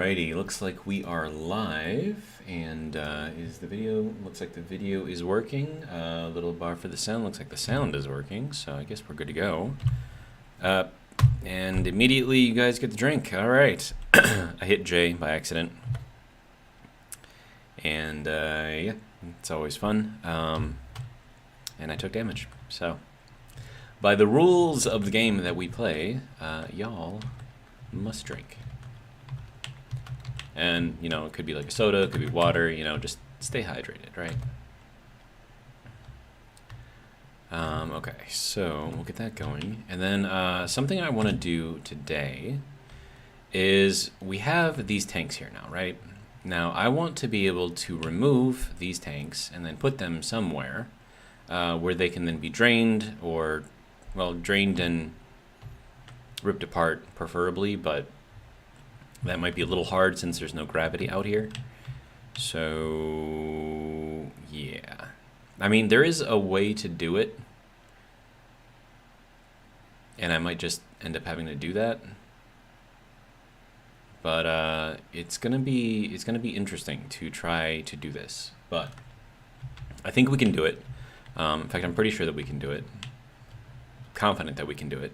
Alrighty, looks like we are live, and is the video, looks like the video is working. Little bar for the sound, looks like the sound is working, so I guess we're good to go. And immediately you guys get the drink. Alright, I hit J by accident. And yeah, it's always fun. And I took damage, so. By the rules of the game that we play, y'all must drink. And, you know, it could be like a soda, it could be water, you know, just stay hydrated, right? Okay, so we'll get that going. And then something I want to do today is we have these tanks here now, right? Now, I want to be able to remove these tanks and then put them somewhere where they can then be drained or, well, drained and ripped apart preferably, but that might be a little hard since there's no gravity out here. So, yeah. I mean, there is a way to do it. And I might just end up having to do that. But it's gonna be interesting to try to do this. But I think we can do it. In fact, I'm pretty sure that we can do it. Confident that we can do it.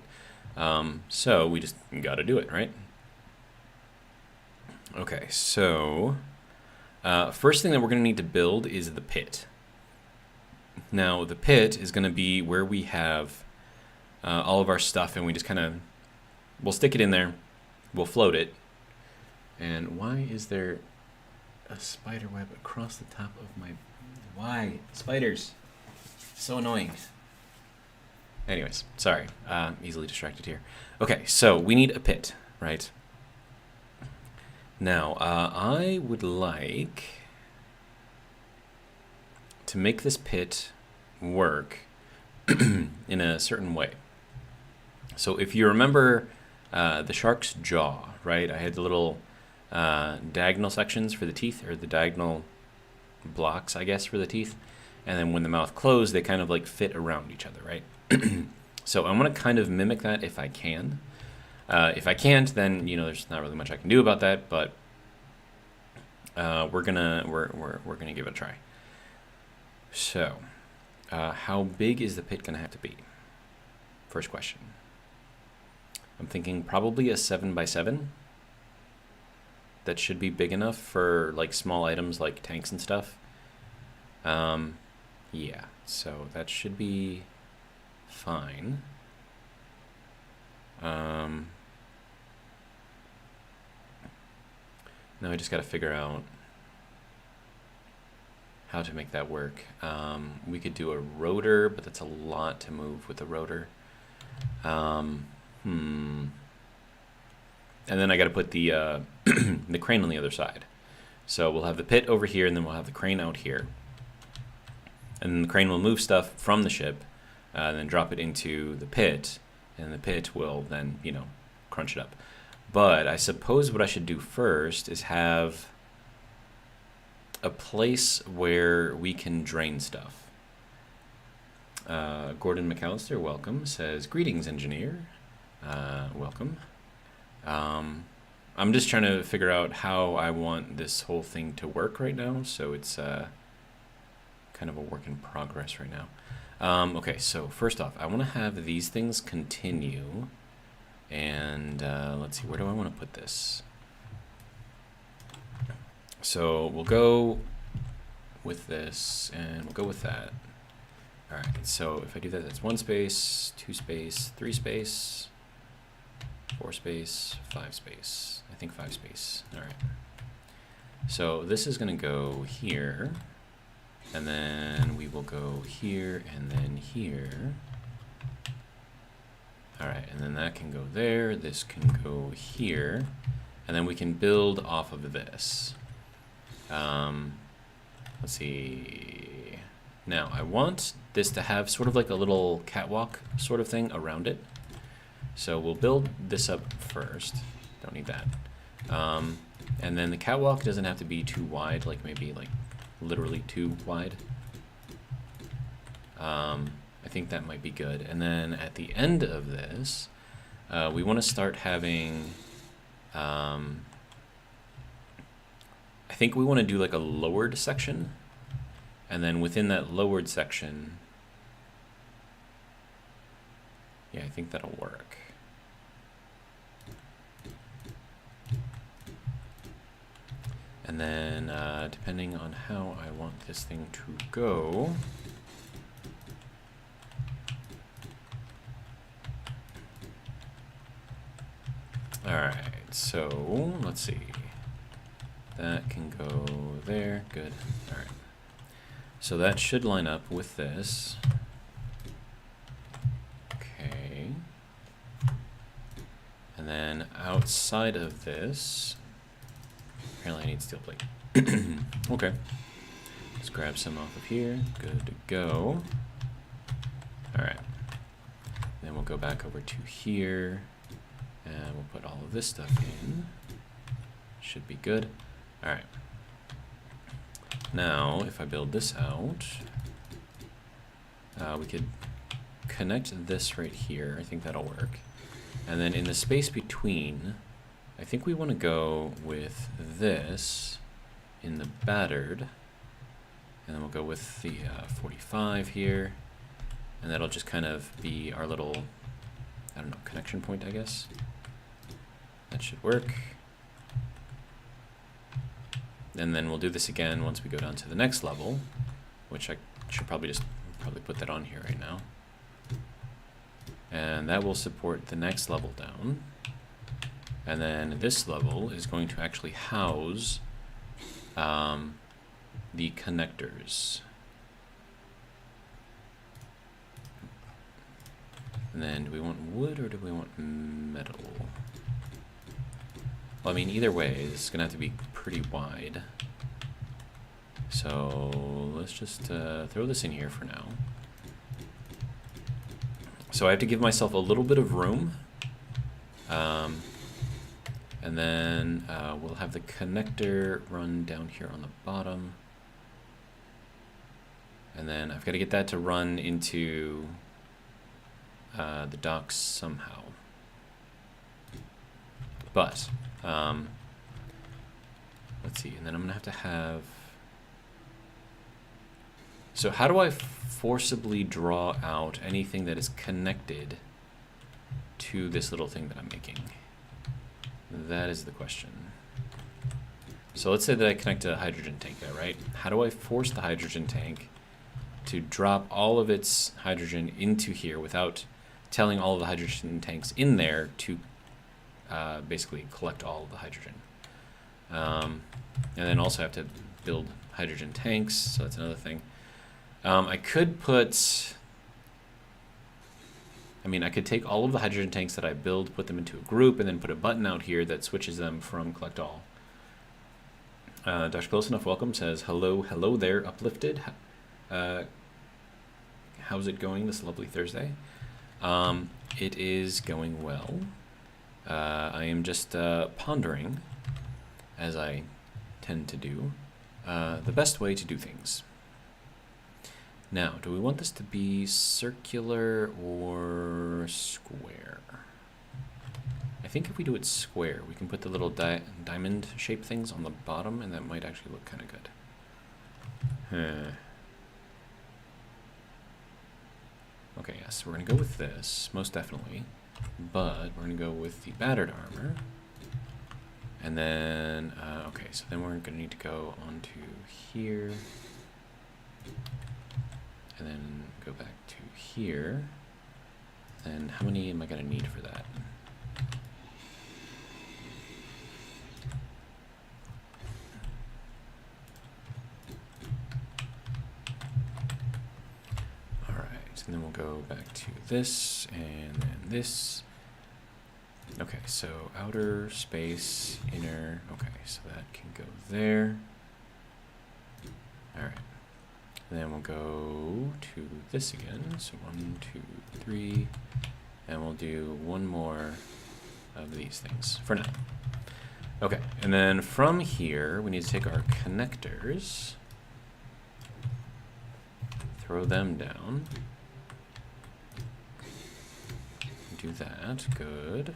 So we just gotta do it, right? Okay, so first thing that we're going to need to build is the pit. Now, the pit is going to be where we have all of our stuff, and we just kind of, we'll stick it in there, we'll float it. And why is there a spider web across the top of my, why? Spiders, so annoying. Anyways, sorry, easily distracted here. Okay, so we need a pit, right? Now, I would like to make this pit work in a certain way. So if you remember the shark's jaw, right? I had the little diagonal sections for the teeth, or the diagonal blocks, I guess, for the teeth. And then when the mouth closed, they kind of like fit around each other, right? So I want to kind of mimic that if I can. If I can't, then you know there's not really much I can do about that. But we're gonna give it a try. So, how big is the pit gonna have to be? First question. I'm thinking probably a 7x7. That should be big enough for like small items like tanks and stuff. Yeah. So that should be fine. Now I just got to figure out how to make that work. We could do a rotor, but that's a lot to move with the rotor. And then I got to put the the crane on the other side. So we'll have the pit over here, and then we'll have the crane out here. And then the crane will move stuff from the ship, and then drop it into the pit, and the pit will then, you know, crunch it up. But I suppose what I should do first is have a place where we can drain stuff. Gordon McAllister, welcome, says, "Greetings, engineer." Welcome. I'm just trying to figure out how I want this whole thing to work right now, so it's kind of a work in progress right now. Okay, so first off, I want to have these things continue. And let's see, where do I want to put this? So we'll go with this, and we'll go with that. All right, so if I do that, that's 1 space, 2 space, 3 space, 4 space, 5 space. I think 5 space. All right. So this is going to go here, and then we will go here, and then here. Alright, and then that can go there, this can go here, and then we can build off of this. Let's see. Now, I want this to have sort of like a little catwalk sort of thing around it. So we'll build this up first. Don't need that. And then the catwalk doesn't have to be too wide, like maybe like literally too wide. I think that might be good. And then at the end of this, we want to start having I think we want to do like a lowered section, and then within that lowered section, yeah, I think that'll work. And then depending on how I want this thing to go, all right, so let's see. That can go there, good, all right. So that should line up with this. Okay. And then outside of this, apparently I need steel plate. Okay. Let's grab some off of here, good to go. All right. Then we'll go back over to here, and we'll put all of this stuff in. Should be good. All right. Now, if I build this out, we could connect this right here. I think that'll work. And then in the space between, I think we want to go with this in the battered. And then we'll go with the 45 here. And that'll just kind of be our little, I don't know, connection point, I guess. That should work. And then we'll do this again once we go down to the next level, which I should probably put that on here right now. And that will support the next level down. And then this level is going to actually house the connectors. And then do we want wood or do we want metal? Well, I mean, either way, this is going to have to be pretty wide. So let's just throw this in here for now. So I have to give myself a little bit of room. And then we'll have the connector run down here on the bottom. And then I've got to get that to run into the docks somehow. But let's see, and then I'm gonna have to have, so how do I forcibly draw out anything that is connected to this little thing that I'm making? That is the question. So let's say that I connect a hydrogen tank there, right? How do I force the hydrogen tank to drop all of its hydrogen into here without telling all of the hydrogen tanks in there to basically collect all of the hydrogen? And then also have to build hydrogen tanks, so that's another thing. I could put, I could take all of the hydrogen tanks that I build, put them into a group, and then put a button out here that switches them from collect all. Dr. Close Enough Welcome says, hello there, Uplifted. How's it going this lovely Thursday? It is going well. I am just pondering, as I tend to do, the best way to do things. Now, do we want this to be circular or square? I think if we do it square, we can put the little diamond shaped things on the bottom, and that might actually look kind of good. Okay, yes, we're going to go with this, most definitely. But we're going to go with the battered armor. And then, okay, so then we're going to need to go onto here. And then go back to here. And how many am I going to need for that? And then we'll go back to this, and then this. Okay, so outer space, inner. Okay, so that can go there. All right. And then we'll go to this again. So 1, 2, 3, and we'll do one more of these things for now. Okay, and then from here, we need to take our connectors, throw them down. Do that, good.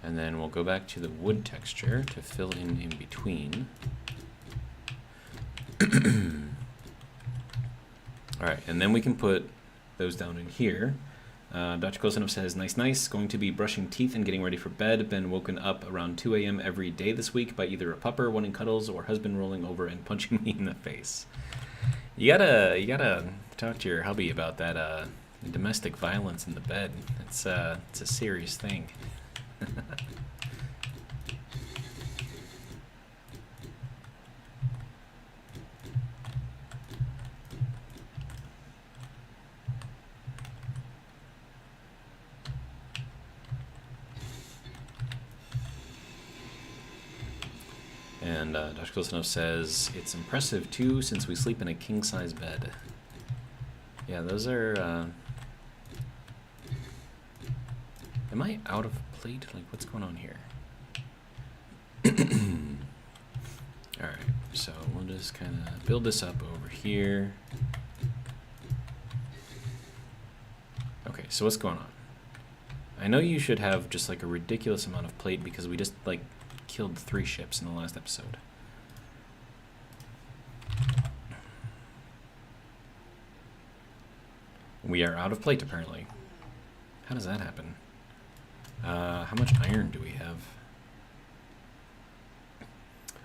And then we'll go back to the wood texture to fill in between. All right, and then we can put those down in here. Dr. Close Enough says, nice, nice. Going to be brushing teeth and getting ready for bed. Been woken up around 2 a.m. every day this week by either a pupper wanting cuddles or husband rolling over and punching me in the face. You gotta talk to your hubby about that domestic violence in the bed. It's a serious thing. And Dr. Close Enough says, it's impressive too, since we sleep in a king-size bed. Yeah, those are... Am I out of plate? Like, what's going on here? Alright, so we'll just kind of build this up over here. Okay, so what's going on? I know you should have just like a ridiculous amount of plate because we just like killed 3 ships in the last episode. We are out of plate apparently. How does that happen? How much iron do we have?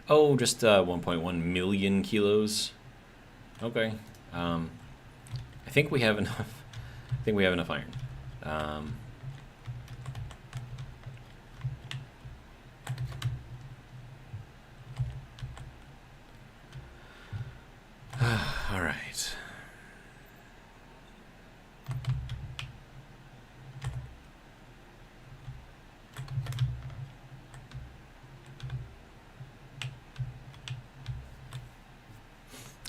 Oh, just 1.1 million kilos. Okay. I think we have enough. I think we have enough iron. All right.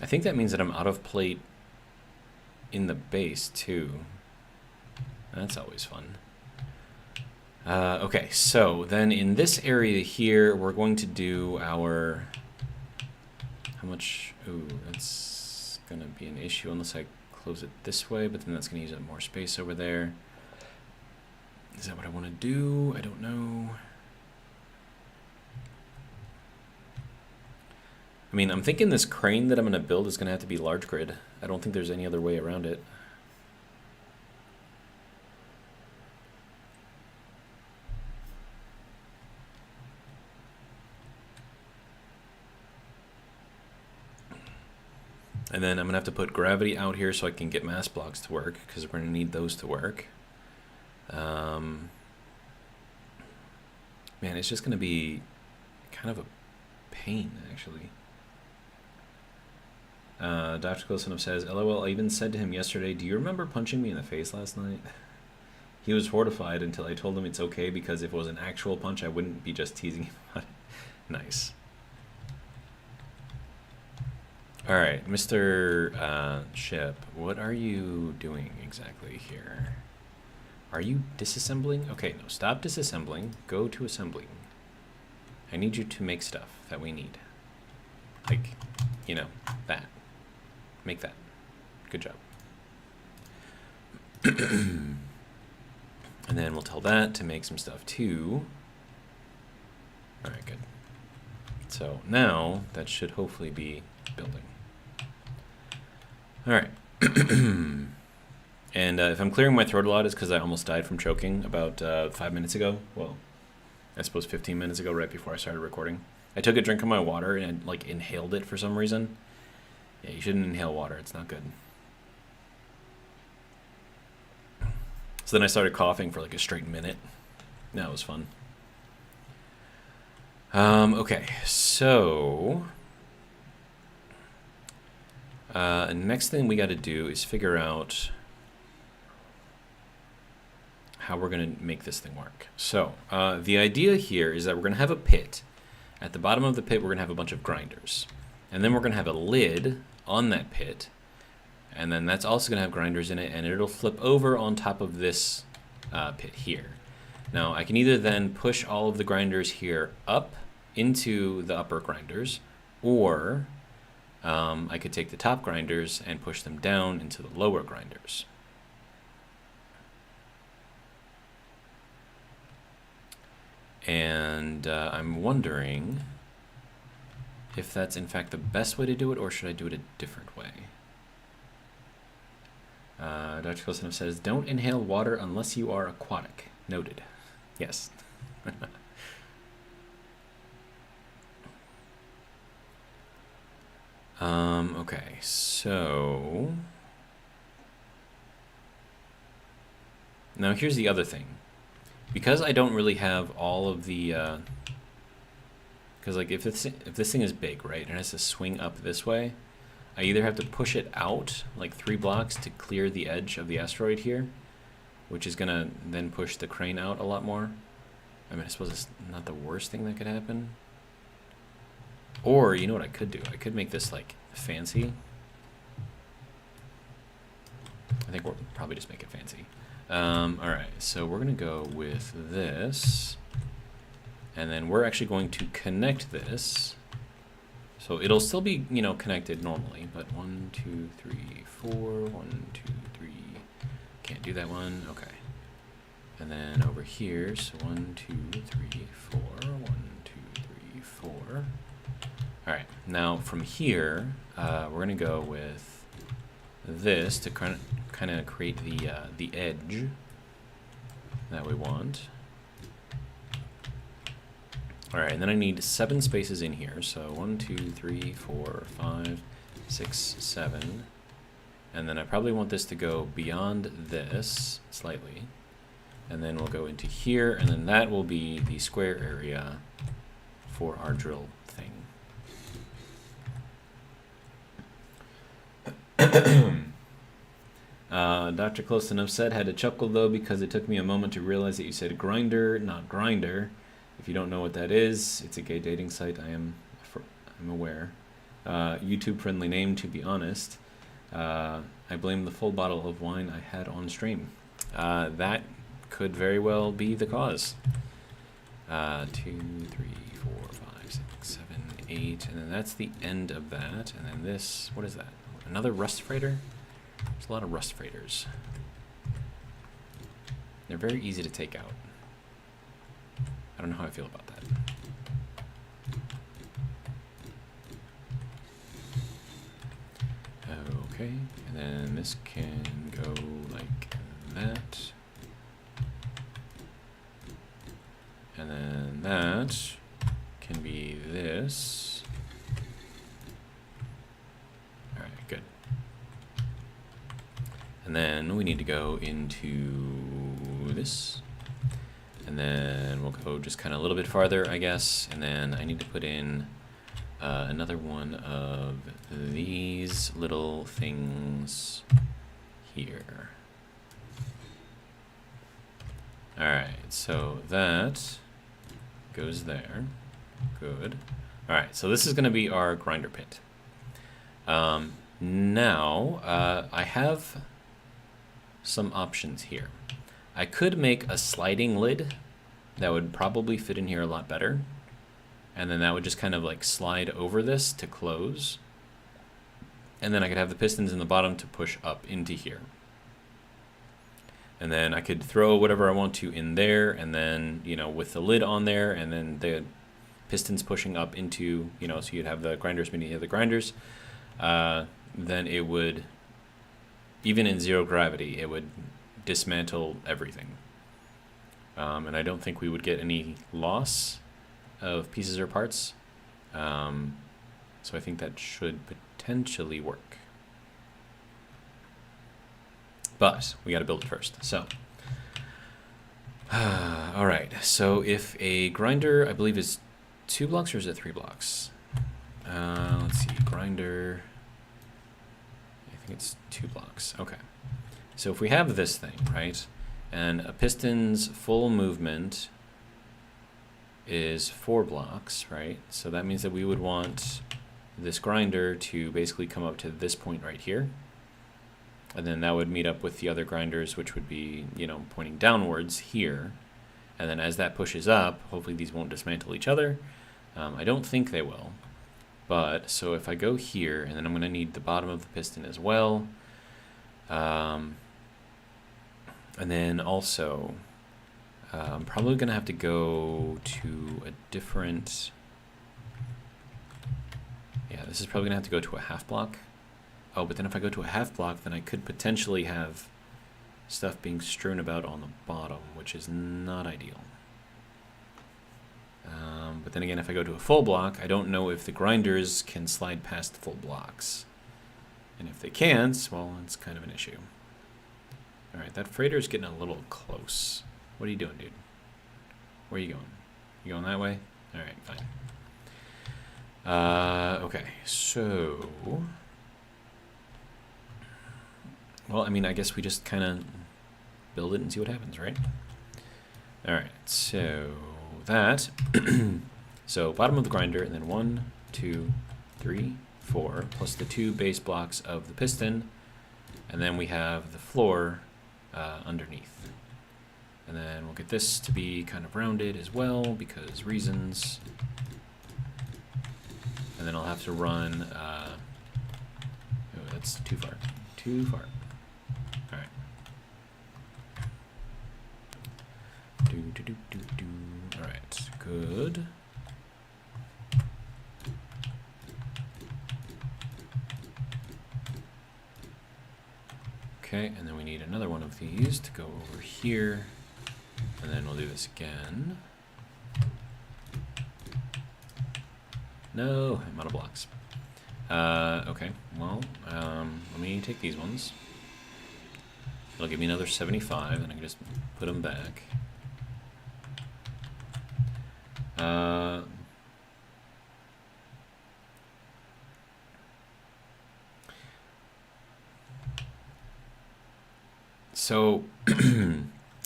I think that means that I'm out of plate in the base too. That's always fun. Okay, so then in this area here, we're going to do our... How much? Ooh, that's going to be an issue unless I close it this way, but then that's going to use up more space over there. Is that what I want to do? I don't know. I mean, I'm thinking this crane that I'm going to build is going to have to be large grid. I don't think there's any other way around it. And then I'm going to have to put gravity out here so I can get mass blocks to work, because we're going to need those to work. Man, it's just going to be kind of a pain, actually. Dr. Close Enough says, LOL, I even said to him yesterday, do you remember punching me in the face last night? He was horrified until I told him it's okay, because if it was an actual punch, I wouldn't be just teasing him about it. Nice. All right, Mr. Ship, what are you doing exactly here? Are you disassembling? Okay, no, stop disassembling. Go to assembling. I need you to make stuff that we need. Like, you know, that. Make that. Good job. And then we'll tell that to make some stuff too. All right, good. So now that should hopefully be building. All right. And if I'm clearing my throat a lot, it's because I almost died from choking about 5 minutes ago. Well, I suppose 15 minutes ago, right before I started recording. I took a drink of my water and like inhaled it for some reason. Yeah, you shouldn't inhale water. It's not good. So then I started coughing for like a straight minute. That was fun. Okay, so next thing we got to do is figure out how we're going to make this thing work. So the idea here is that we're going to have a pit. At the bottom of the pit, we're going to have a bunch of grinders. And then we're going to have a lid on that pit. And then that's also going to have grinders in it, and it'll flip over on top of this pit here. Now, I can either then push all of the grinders here up into the upper grinders, or I could take the top grinders and push them down into the lower grinders. And I'm wondering if that's in fact the best way to do it, or should I do it a different way? Dr. Kosanov says, don't inhale water unless you are aquatic. Noted. Yes. Okay, so now here's the other thing. Because I don't really have all of the, because like if this thing is big, right, and it has to swing up this way, I either have to push it out like 3 blocks to clear the edge of the asteroid here, which is gonna then push the crane out a lot more. I mean, I suppose it's not the worst thing that could happen. Or, you know what I could do? I could make this like fancy. I think we'll probably just make it fancy. Alright, so we're gonna go with this, and then we're actually going to connect this. So it'll still be, you know, connected normally, but 1, 2, 3, 4, 1, 2, 3, can't do that one, okay. And then over here, so 1, 2, 3, 4, 1, 2, 3, 4. Alright, now from here, we're gonna go with this to kind of create the edge that we want. Alright, and then I need 7 spaces in here, so 1, 2, 3, 4, 5, 6, 7. And then I probably want this to go beyond this slightly. And then we'll go into here, and then that will be the square area for our drill thing. Dr. Close Enough said, had to chuckle though because it took me a moment to realize that you said grinder, not grinder. If you don't know what that is, it's a gay dating site. I'm aware. YouTube friendly name, to be honest. I blame the full bottle of wine I had on stream. That could very well be the cause. 2, 3, 4, 5, 6, 7, 8, and then that's the end of that. And then this, what is that? Another rust freighter? There's a lot of rust freighters. They're very easy to take out. I don't know how I feel about that. Okay, and then this can go like that. And then that can be this. All right, good. And then we need to go into this. And then we'll go just kind of a little bit farther, I guess. And then I need to put in another one of these little things here. All right, so that goes there. Good. All right, so this is going to be our grinder pit. Now, I have some options here. I could make a sliding lid that would probably fit in here a lot better. And then that would just kind of like slide over this to close. And then I could have the pistons in the bottom to push up into here. And then I could throw whatever I want to in there, and then, you know, with the lid on there, and then the pistons pushing up into, you know, so you'd have the grinders beneath the grinders. Then it would, even in zero gravity, it would dismantle everything. And I don't think we would get any loss of pieces or parts. So I think that should potentially work. But we got to build it first. So, all right. So if a grinder, I believe, is 2 blocks, or is it 3 blocks? Let's see, grinder. I think it's 2 blocks. Okay. So if we have this thing, right, and a piston's full movement is 4 blocks, right? So that means that we would want this grinder to basically come up to this point right here. And then that would meet up with the other grinders, which would be, you know, pointing downwards here. And then as that pushes up, hopefully these won't dismantle each other. I don't think they will. But, so if I go here, and then I'm going to need the bottom of the piston as well. And then also, I'm probably going to have to go to a different... Yeah, this is probably going to have to go to a half block. Oh, but then if I go to a half block, then I could potentially have stuff being strewn about on the bottom, which is not ideal. But then again, if I go to a full block, I don't know if the grinders can slide past full blocks. And if they can't, well, it's kind of an issue. All right, that freighter's getting a little close. What are you doing, dude? Where are you going? You going that way? All right, fine. Okay, so... Well, I mean, I guess we just kind of build it and see what happens, right? All right, so that... So bottom of the grinder, and then 1, 2, 3, 4, plus the 2 base blocks of the piston, and then we have the floor underneath. And then we'll get this to be kind of rounded as well, because reasons. And then I'll have to run... oh, that's too far. Too far. All right. All right, good. Okay, and then we need another one of these to go over here, and then we'll do this again. No, I'm out of blocks. Okay, well, let me take these ones. It'll give me another 75, and I can just put them back. So, Dr.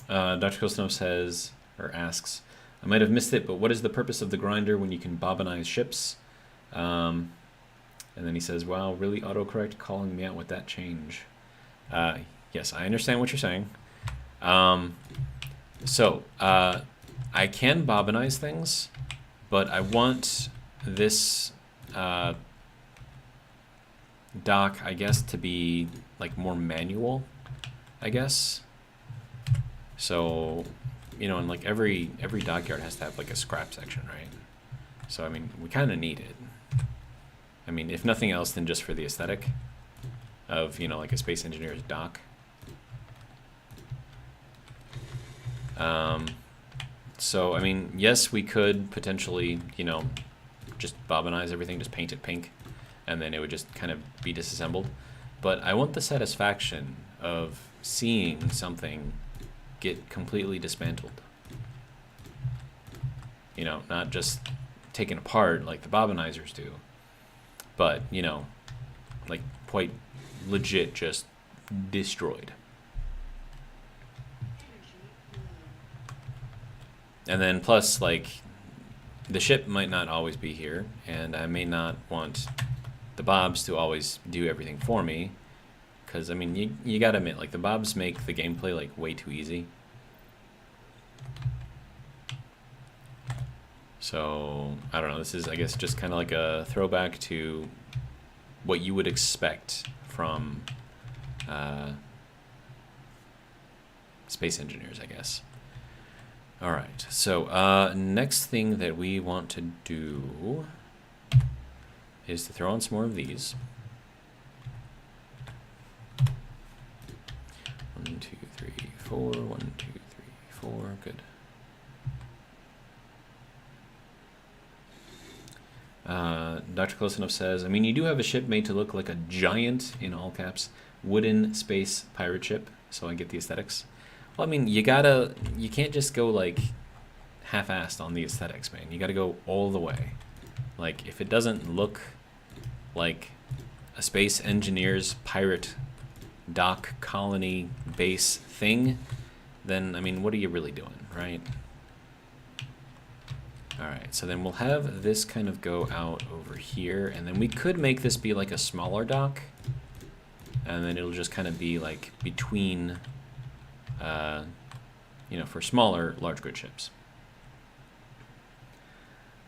Kosnov says, or asks, I might have missed it, but what is the purpose of the grinder when you can bobinize ships? And then he says, wow, really autocorrect calling me out with that change. Yes, I understand what you're saying. I can bobinize things, but I want this dock, I guess, to be like more manual, I guess. So, you know, and like every dockyard has to have like a scrap section, right? So I mean, we kind of need it. I mean, if nothing else than just for the aesthetic of, you know, like a space engineer's dock. So I mean, yes, we could potentially, you know, just bobinize everything, just paint it pink, and then it would just kind of be disassembled. But I want the satisfaction of seeing something get completely dismantled. You know, not just taken apart like the bobinizers do, but, you know, like quite legit just destroyed. And then plus, like, the ship might not always be here, and I may not want the bobs to always do everything for me. Because, I mean, you gotta admit, like, the bobs make the gameplay, like, way too easy. So, I don't know, this is, I guess, just kind of like a throwback to what you would expect from space engineers, I guess. Alright, so next thing that we want to do is to throw on some more of these. 1, 2, 3, 4, 1, 2, 3, 4, good. Dr. Klosanov says, I mean, you do have a ship made to look like a giant, in all caps, wooden space pirate ship, so I get the aesthetics. Well, I mean, you can't just go, like, half-assed on the aesthetics, man. You gotta go all the way. Like, if it doesn't look like a space engineer's pirate dock colony base thing, then, I mean, what are you really doing, right? Alright, so then we'll have this kind of go out over here, and then we could make this be like a smaller dock, and then it'll just kind of be like between, you know, for smaller large grid ships.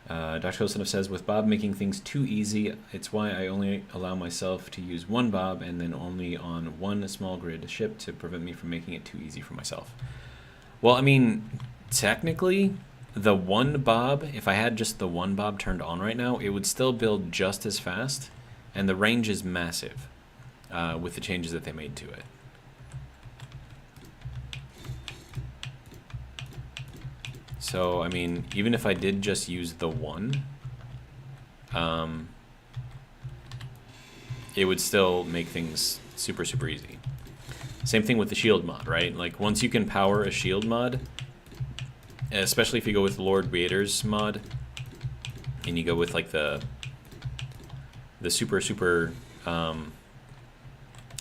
Dr. Kosanov says, with Bob making things too easy, it's why I only allow myself to use one Bob and then only on one small grid ship to prevent me from making it too easy for myself. Well, I mean, technically, the one bob, if I had just the one bob turned on right now, it would still build just as fast, and the range is massive with the changes that they made to it. So, I mean, even if I did just use the one, it would still make things super, super easy. Same thing with the shield mod, right? Like, once you can power a shield mod, especially if you go with Lord Vader's mod, and you go with, like, the super, super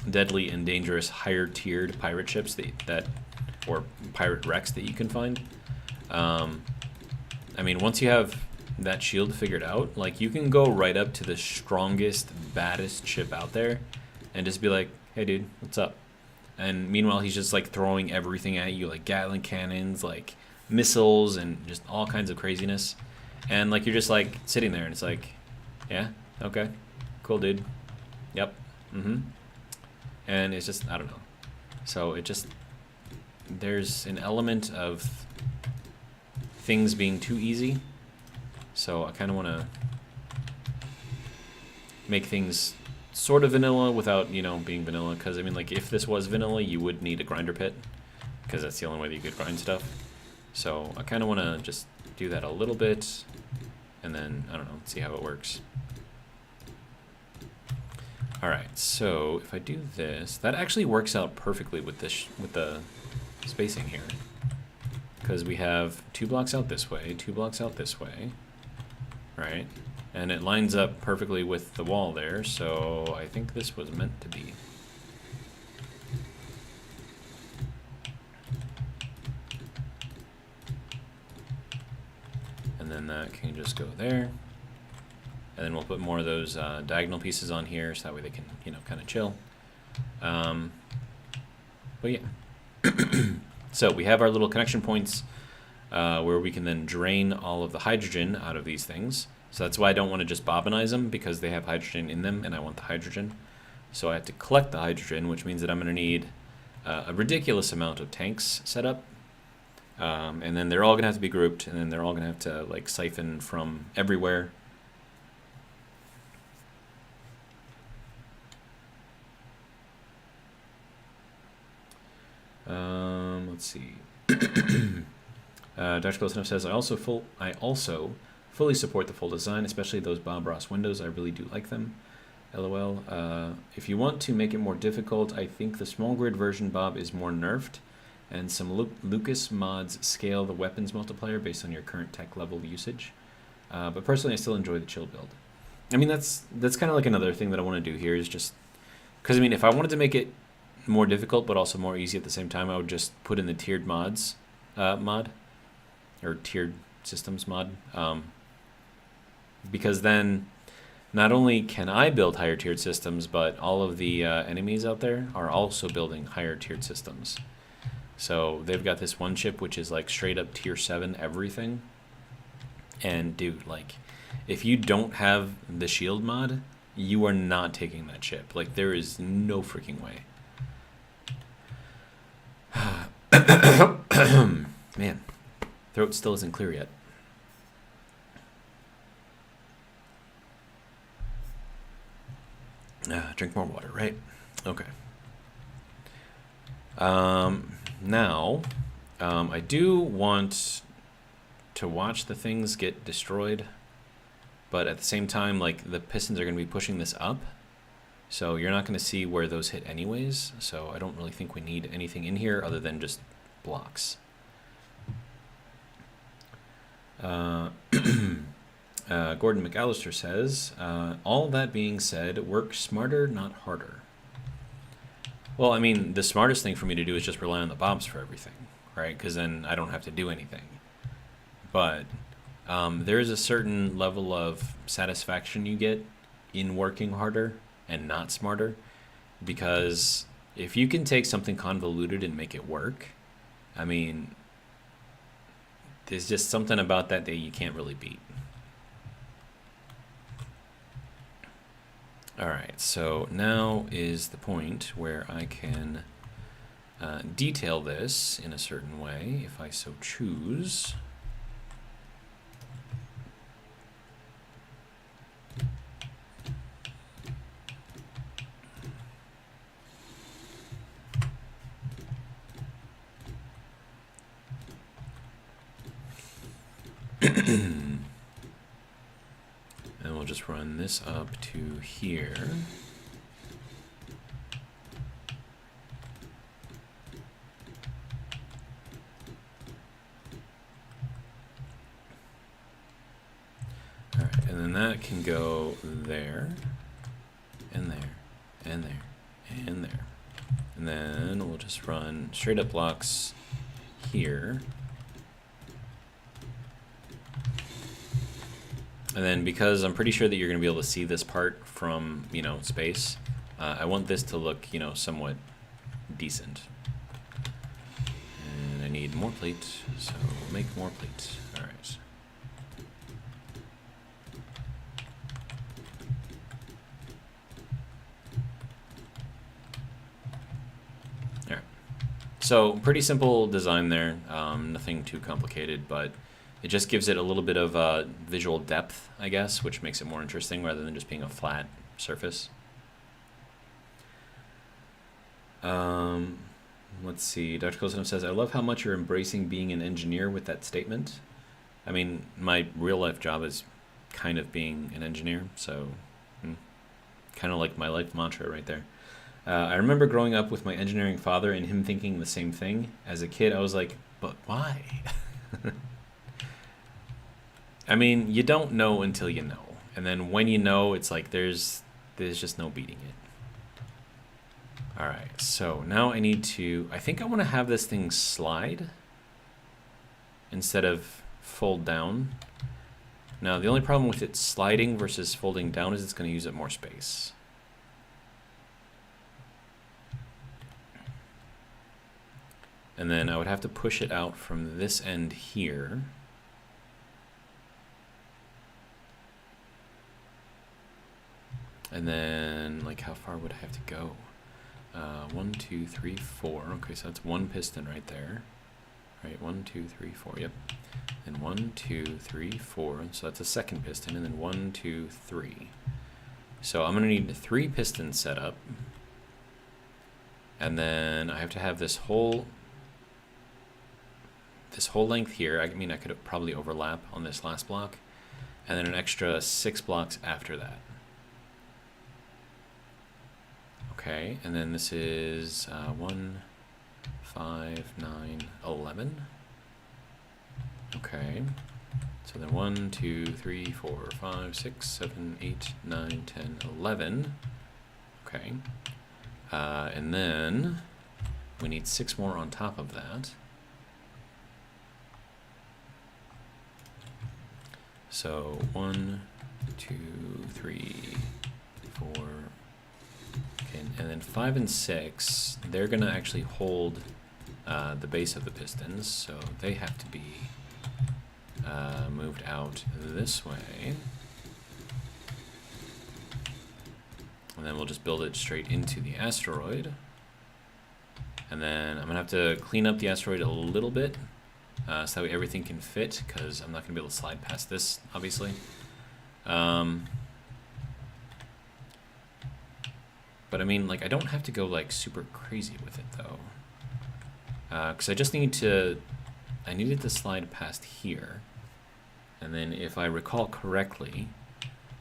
deadly and dangerous higher-tiered pirate ships that or pirate wrecks that you can find. I mean, once you have that shield figured out, like, you can go right up to the strongest, baddest ship out there and just be like, hey, dude, what's up? And meanwhile, he's just, like, throwing everything at you, like Gatling cannons, like missiles, and just all kinds of craziness. And, like, you're just, like, sitting there, and it's like, yeah, okay, cool, dude. Yep, And it's just, I don't know. So it just, there's an element of things being too easy. So I kind of want to make things sort of vanilla without, you know, being vanilla. Because, I mean, like, if this was vanilla, you would need a grinder pit. Because that's the only way that you could grind stuff. So I kind of want to just do that a little bit. And then, I don't know, see how it works. Alright, so if I do this, that actually works out perfectly with this, with the spacing here. Because we have 2 blocks out this way, 2 blocks out this way. Right? And it lines up perfectly with the wall there, so I think this was meant to be. And then that can just go there. And then we'll put more of those diagonal pieces on here, so that way they can, you know, kind of chill. But yeah. So we have our little connection points where we can then drain all of the hydrogen out of these things. So that's why I don't want to just bobbinize them, because they have hydrogen in them, and I want the hydrogen. So I have to collect the hydrogen, which means that I'm going to need a ridiculous amount of tanks set up. And then they're all going to have to be grouped, and then they're all going to have to, like, siphon from everywhere. Let's see. Dr. Close says, I also fully support the full design, especially those Bob Ross windows. I really do like them. LOL. If you want to make it more difficult, I think the small grid version Bob is more nerfed, and some Lucas mods scale the weapons multiplier based on your current tech level usage. But personally, I still enjoy the chill build. I mean, that's kind of like another thing that I want to do here is just, because I mean, if I wanted to make it more difficult but also more easy at the same time, I would just put in the tiered mods mod, or tiered systems mod, because then not only can I build higher tiered systems, but all of the enemies out there are also building higher tiered systems. So they've got this one ship which is like straight up tier 7 everything, and dude, like, if you don't have the shield mod, you are not taking that ship. Like, there is no freaking way. Man, throat still isn't clear yet. Drink more water, right? Okay. Now, I do want to watch the things get destroyed, but at the same time, like, the pistons are going to be pushing this up, so you're not going to see where those hit anyways, so I don't really think we need anything in here other than just blocks. Gordon McAllister says, all that being said, work smarter, not harder. Well, I mean, the smartest thing for me to do is just rely on the bombs for everything, right? Because then I don't have to do anything. But there is a certain level of satisfaction you get in working harder and not smarter, because if you can take something convoluted and make it work, I mean, there's just something about that you can't really beat. All right, so now is the point where I can detail this in a certain way, if I so choose. And we'll just run this up to here. All right, and then that can go there, and there, and there, and there. And then we'll just run straight up blocks here. And then because I'm pretty sure that you're going to be able to see this part from, you know, space, I want this to look, you know, somewhat decent. And I need more plate, so we'll make more plate. All right. All right. So pretty simple design there, nothing too complicated, but it just gives it a little bit of visual depth, I guess, which makes it more interesting rather than just being a flat surface. Let's see. Dr. Kosanov says, I love how much you're embracing being an engineer with that statement. I mean, my real life job is kind of being an engineer, so kind of like my life mantra right there. I remember growing up with my engineering father and him thinking the same thing. As a kid, I was like, but why? I mean, you don't know until you know. And then when you know, it's like there's just no beating it. All right, so now I need to, I think I want to have this thing slide instead of fold down. Now, the only problem with it sliding versus folding down is it's going to use up more space. And then I would have to push it out from this end here. And then, like, how far would I have to go? 1, 2, 3, 4. Okay, so that's one piston right there. Right, 1, 2, 3, 4. Yep. And 1, 2, 3, 4. So that's a second piston. And then 1, 2, 3. So I'm going to need 3 pistons set up. And then I have to have this whole length here. I mean, I could probably overlap on this last block. And then an extra 6 blocks after that. Okay, and then this is 1, 5, 9, 11. Okay, so then 1, 2, 3, 4, 5, 6, 7, 8, 9, 10, 11. Okay, and then we need 6 more on top of that. So 1, 2, 3, 4. And then 5 and 6, they're going to actually hold the base of the pistons, so they have to be moved out this way. And then we'll just build it straight into the asteroid. And then I'm going to have to clean up the asteroid a little bit so that way everything can fit, because I'm not going to be able to slide past this, obviously. But I mean, like, I don't have to go like super crazy with it though, because I just need to, I needed to slide past here, and then if I recall correctly,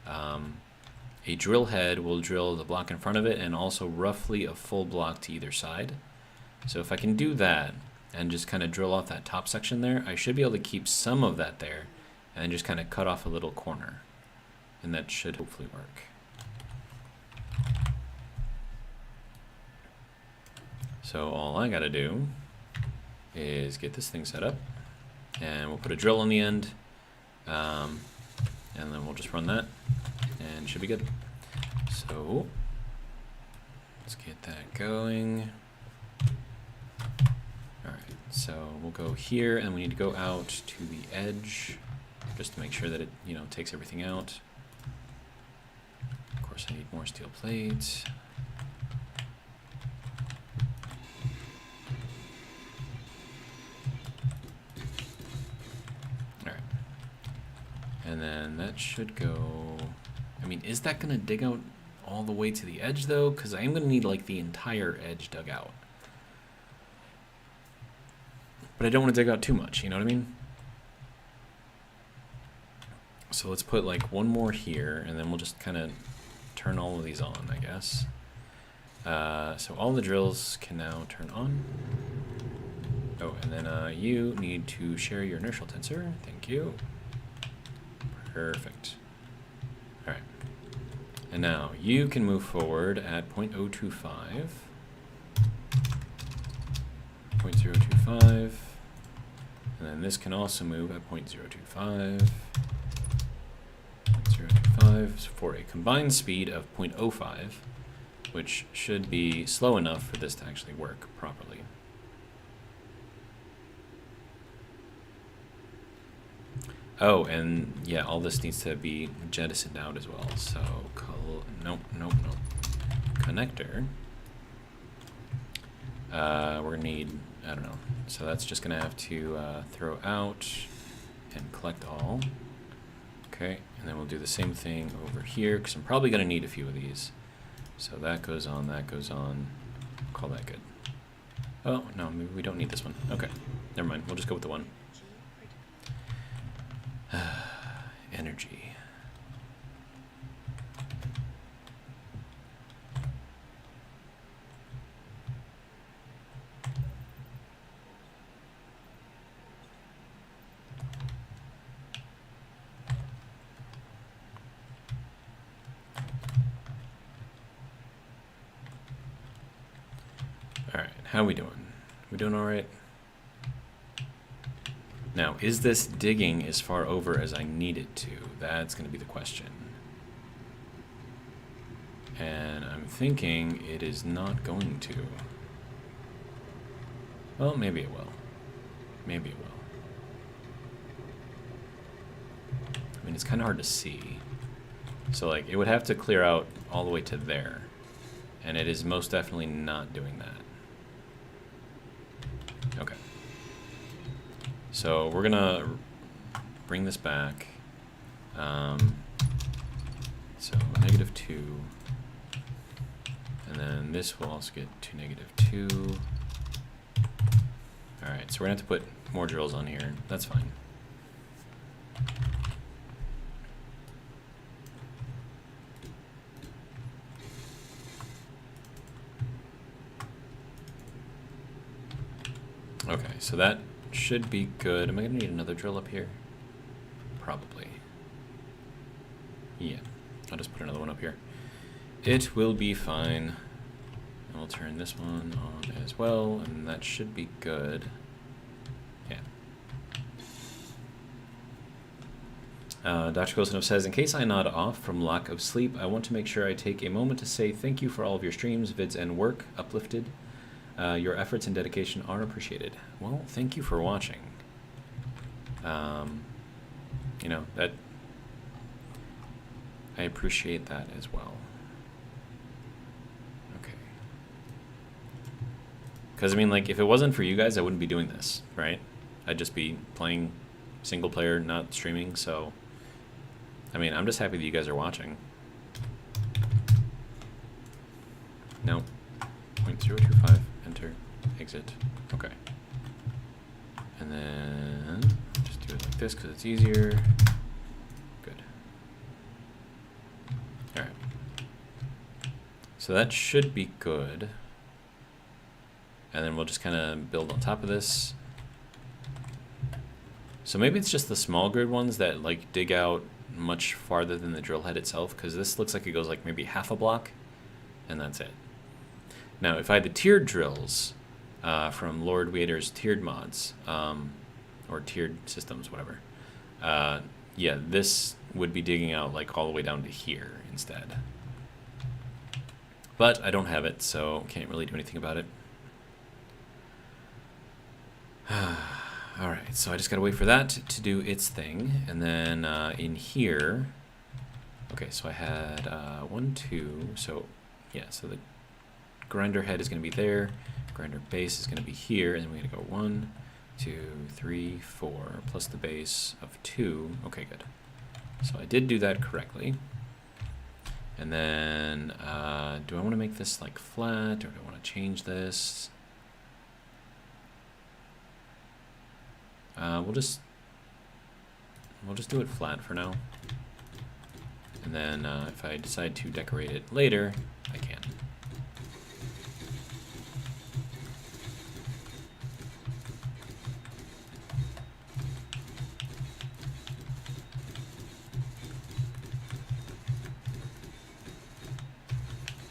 a drill head will drill the block in front of it and also roughly a full block to either side. So if I can do that and just kind of drill off that top section there, I should be able to keep some of that there and then just kind of cut off a little corner, and that should hopefully work. So all I gotta do is get this thing set up, and we'll put a drill on the end, and then we'll just run that, and it should be good. So let's get that going. All right, so we'll go here, and we need to go out to the edge, just to make sure that it, you know, takes everything out. Of course, I need more steel plates. And then that should go... I mean, is that going to dig out all the way to the edge, though? Because I am going to need, like, the entire edge dug out. But I don't want to dig out too much, you know what I mean? So let's put, like, one more here, and then we'll just kind of turn all of these on, I guess. So all the drills can now turn on. Oh, and then you need to share your inertial tensor. Thank you. Perfect. All right. And now you can move forward at 0.025. 0.025. And then this can also move at 0.025. 0.025 for a combined speed of 0.05, which should be slow enough for this to actually work properly. Oh, and yeah, all this needs to be jettisoned out as well. So, nope. Connector. We're gonna need, I don't know. So that's just gonna have to throw out and collect all. Okay, and then we'll do the same thing over here, because I'm probably gonna need a few of these. So that goes on, call that good. Oh, no, maybe we don't need this one. Okay, never mind, we'll just go with the one. Energy. All right, how we doing? We doing all right? Now, is this digging as far over as I need it to? That's going to be the question. And I'm thinking it is not going to. Well, maybe it will. Maybe it will. I mean, it's kind of hard to see. So, like, it would have to clear out all the way to there. And it is most definitely not doing that. Okay. So we're gonna bring this back. So -2, and then this will also get to -2. All right, so we're gonna have to put more drills on here. That's fine. Okay, so that should be good. Am I gonna need another drill up here? Probably. Yeah, I'll just put another one up here. It will be fine. And we'll turn this one on as well, and that should be good. Yeah. Dr. Kosinov says, in case I nod off from lack of sleep, I want to make sure I take a moment to say thank you for all of your streams, vids, and work uplifted. Your efforts and dedication are appreciated. Well, thank you for watching. You know, that I appreciate that as well. Okay. Because, I mean, like, if it wasn't for you guys, I wouldn't be doing this, right? I'd just be playing single player, not streaming, so... I mean, I'm just happy that you guys are watching. No. 0.025. Enter. Exit. Okay. And then... just do it like this because it's easier. Good. Alright. So that should be good. And then we'll just kind of build on top of this. So maybe it's just the small grid ones that like dig out much farther than the drill head itself, because this looks like it goes like maybe half a block, and that's it. Now, if I had the tiered drills from Lord Wader's tiered mods, or tiered systems, whatever, yeah, this would be digging out like all the way down to here instead. But I don't have it, so can't really do anything about it. Alright, so I just gotta wait for that to do its thing, and then in here, okay, so I had 1, 2, so yeah, so the grinder head is gonna be there, grinder base is gonna be here, and then we're gonna go 1, 2, 3, 4, plus the base of 2, okay, good. So I did do that correctly. And then, do I want to make this like flat, or do I want to change this? We'll just do it flat for now. And then if I decide to decorate it later, I can.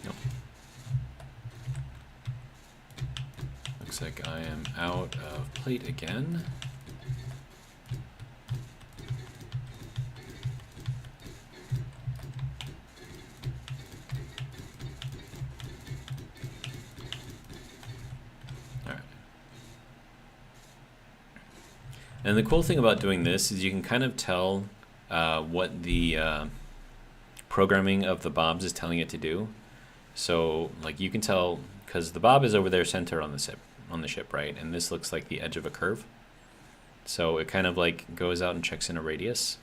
Nope. Looks like I am out of plate again. And the cool thing about doing this is you can kind of tell what the programming of the bobs is telling it to do. So like you can tell, because the bob is over there center on the ship, right? And this looks like the edge of a curve. So it kind of like goes out and checks in a radius.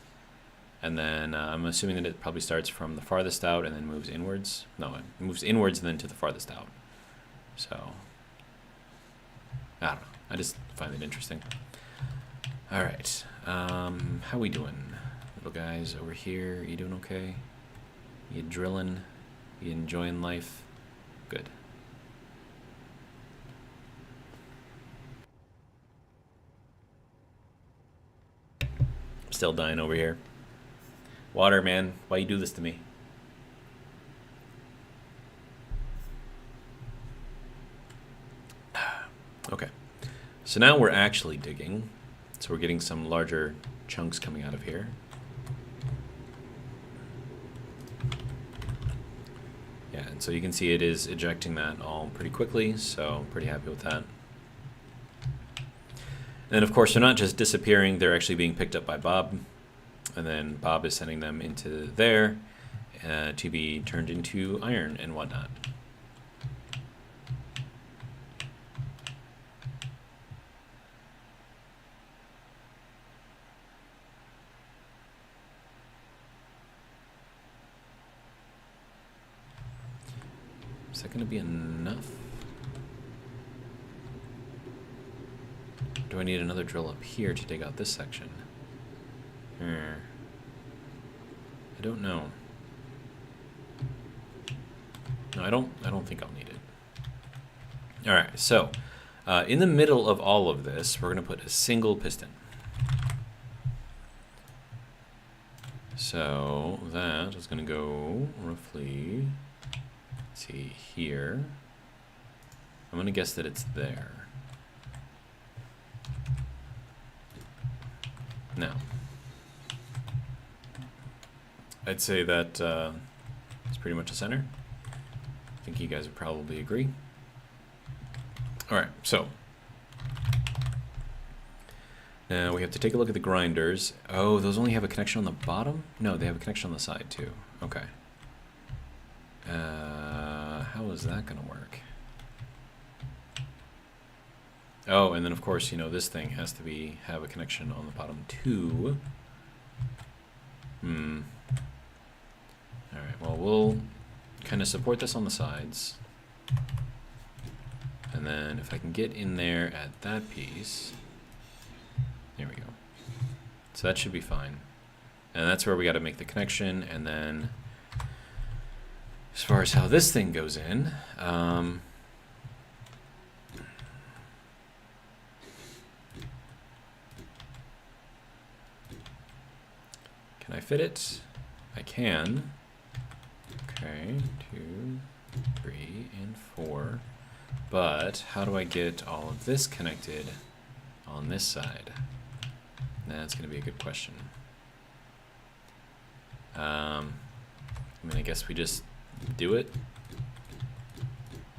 And then I'm assuming that it probably starts from the farthest out and then moves inwards. No, it moves inwards and then to the farthest out. So I don't know. I just find it interesting. All right, how we doing? Little guys over here, you doing okay? You drilling? You enjoying life? Good. Still dying over here. Water, man, why you do this to me? Okay, so now we're actually digging. So we're getting some larger chunks coming out of here. Yeah, and so you can see it is ejecting that all pretty quickly, so I'm pretty happy with that. And of course, they're not just disappearing, they're actually being picked up by Bob. And then Bob is sending them into there to be turned into iron and whatnot. Is that going to be enough? Do I need another drill up here to dig out this section? I don't know. No, I don't think I'll need it. All right, so in the middle of all of this, we're going to put a single piston. So that is going to go roughly, let's see, here. I'm going to guess that it's there. Now, I'd say that it's pretty much a center. I think you guys would probably agree. All right, so now we have to take a look at the grinders. Oh, those only have a connection on the bottom? No, they have a connection on the side too. Okay. How is that gonna work? Oh, and then of course, you know, this thing has to have a connection on the bottom too. All right, well, we'll kind of support this on the sides. And then if I can get in there at that piece, there we go. So that should be fine. And that's where we got to make the connection. And then as far as how this thing goes in, can I fit it? I can. Okay, 2, 3, and 4. But how do I get all of this connected on this side? That's going to be a good question. I mean, I guess we just do it.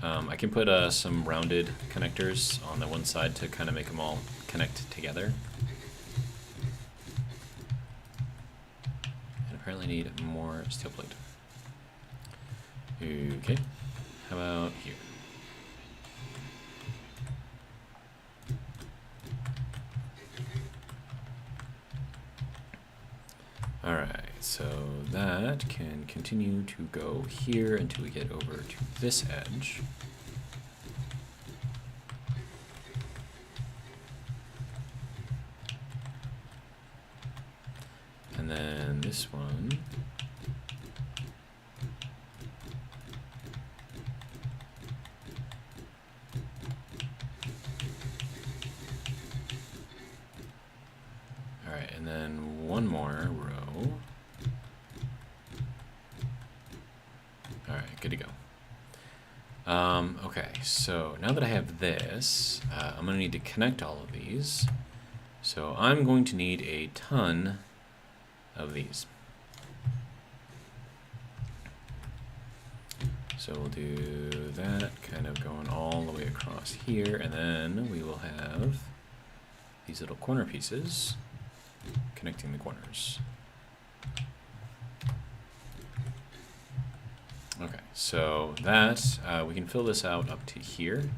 I can put some rounded connectors on the one side to kind of make them all connect together. And apparently need more steel plate. Okay, how about here? All right, so that can continue to go here until we get over to this edge. And then this one. All right, and then one more row. All right, good to go. Okay, so now that I have this, I'm going to need to connect all of these. So I'm going to need a ton of these. So we'll do that, kind of going all the way across here, and then we will have these little corner pieces connecting the corners. Okay, so that, we can fill this out up to here,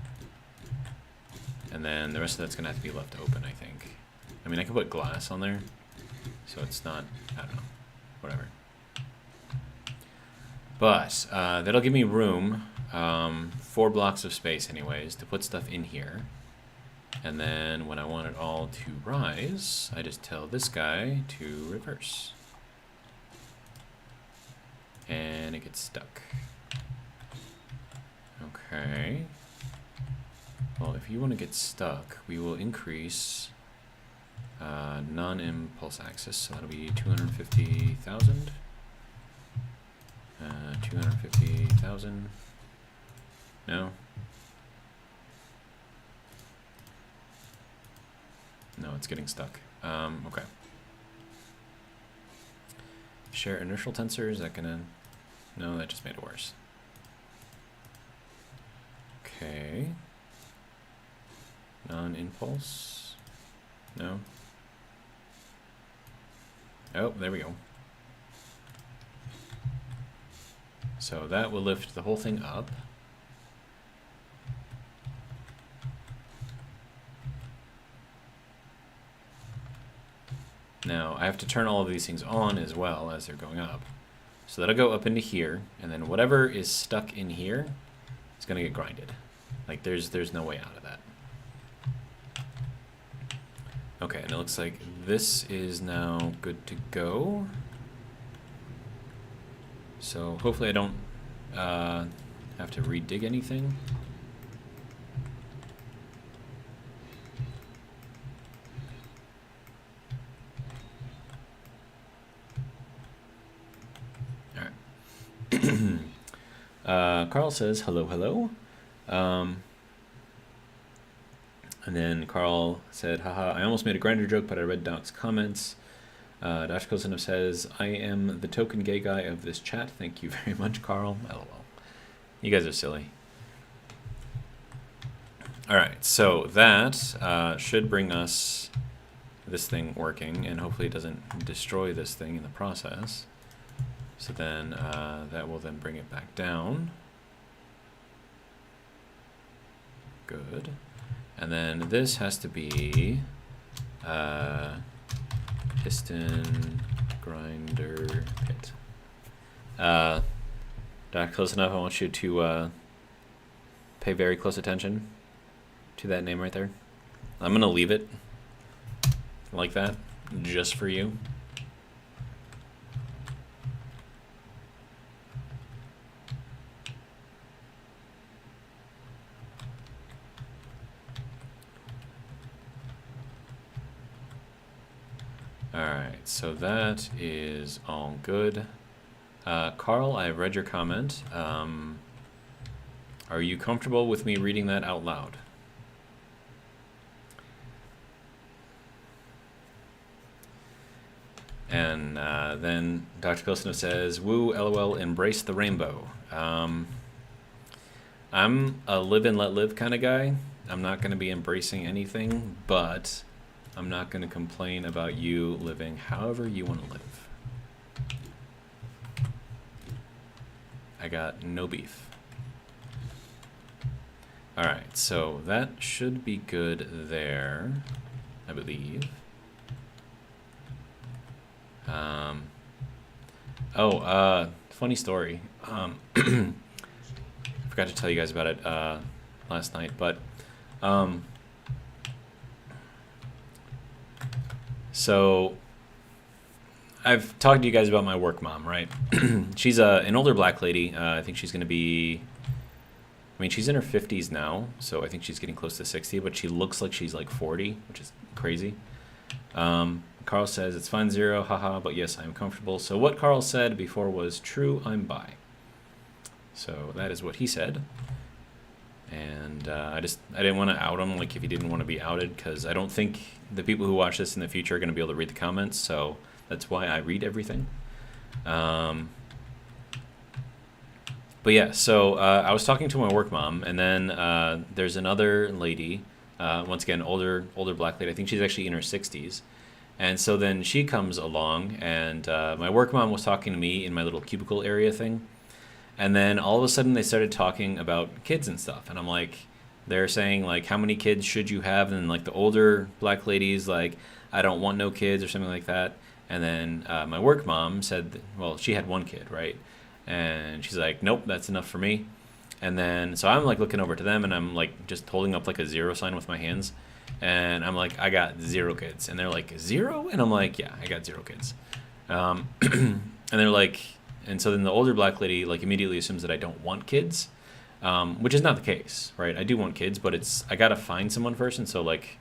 and then the rest of that's going to have to be left open, I think. I mean, I could put glass on there, so it's not, I don't know, whatever. But that'll give me room, 4 blocks of space anyways, to put stuff in here. And then when I want it all to rise, I just tell this guy to reverse. And it gets stuck. Okay. Well, if you want to get stuck, we will increase non-impulse axis, so that'll be 250,000. 250,000. No. No, it's getting stuck. Okay. Share inertial tensor, is that gonna... No, that just made it worse. Okay. Non-impulse. No. Oh, there we go. So that will lift the whole thing up. Now, I have to turn all of these things on as well as they're going up. So that'll go up into here, and then whatever is stuck in here is going to get grinded. Like, there's no way out of that. Okay, and it looks like this is now good to go. So hopefully I don't have to redig anything. All right. Carl says, hello, hello. And then Carl said, haha, I almost made a grinder joke, but I read Doc's comments. Dr. Kosinov says, I am the token gay guy of this chat. Thank you very much, Carl. LOL. You guys are silly. All right, so that should bring us this thing working, and hopefully it doesn't destroy this thing in the process. So then that will then bring it back down. Good. And then this has to be piston grinder pit. Close enough. I want you to pay very close attention to that name right there. I'm gonna leave it like that just for you. Alright, so that is all good. Carl, I have read your comment. Are you comfortable with me reading that out loud? And then Dr. Kosinov says, woo, LOL, embrace the rainbow. I'm a live and let live kind of guy. I'm not going to be embracing anything, but I'm not going to complain about you living however you want to live. I got no beef. Alright, so that should be good there, I believe. Oh, funny story. Forgot to tell you guys about it last night, but um, so I've talked to you guys about my work mom, right? She's an older black lady. I think she's going to be. I mean, she's in her 50s now, so I think she's getting close to 60, but she looks like she's like 40, which is crazy. Carl says, it's fine, Zero, haha, but yes, I'm comfortable. So what Carl said before was true, I'm bi. So that is what he said. And I didn't want to out him, like if he didn't want to be outed, because I don't think the people who watch this in the future are going to be able to read the comments, so that's why I read everything. But yeah, so I was talking to my work mom, and then there's another lady, once again, older black lady. I think she's actually in her 60s. And so then she comes along, and my work mom was talking to me in my little cubicle area thing. And then all of a sudden they started talking about kids and stuff. And I'm like, they're saying, like, how many kids should you have? And like the older black lady's like, I don't want no kids or something like that. And then my work mom said, well, she had one kid, right? And she's like, nope, that's enough for me. And then, so I'm like looking over to them, and I'm like just holding up like a zero sign with my hands. And I'm like, I got 0 kids. And they're like, 0? And I'm like, yeah, I got 0 kids. And they're like, and so then the older black lady like immediately assumes that I don't want kids, which is not the case, right? I do want kids, but I got to find someone first. And so like,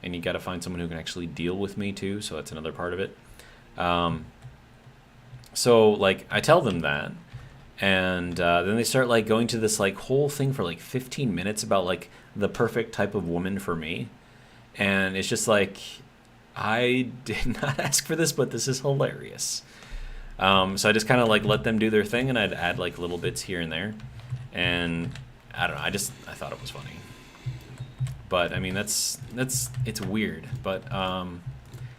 and you got to find someone who can actually deal with me too. So that's another part of it. So like I tell them that, and then they start like going to this like whole thing for like 15 minutes about like the perfect type of woman for me. And it's just like, I did not ask for this, but this is hilarious. So I just kind of like let them do their thing, and I'd add like little bits here and there. And I don't know, I thought it was funny. But I mean, it's weird. But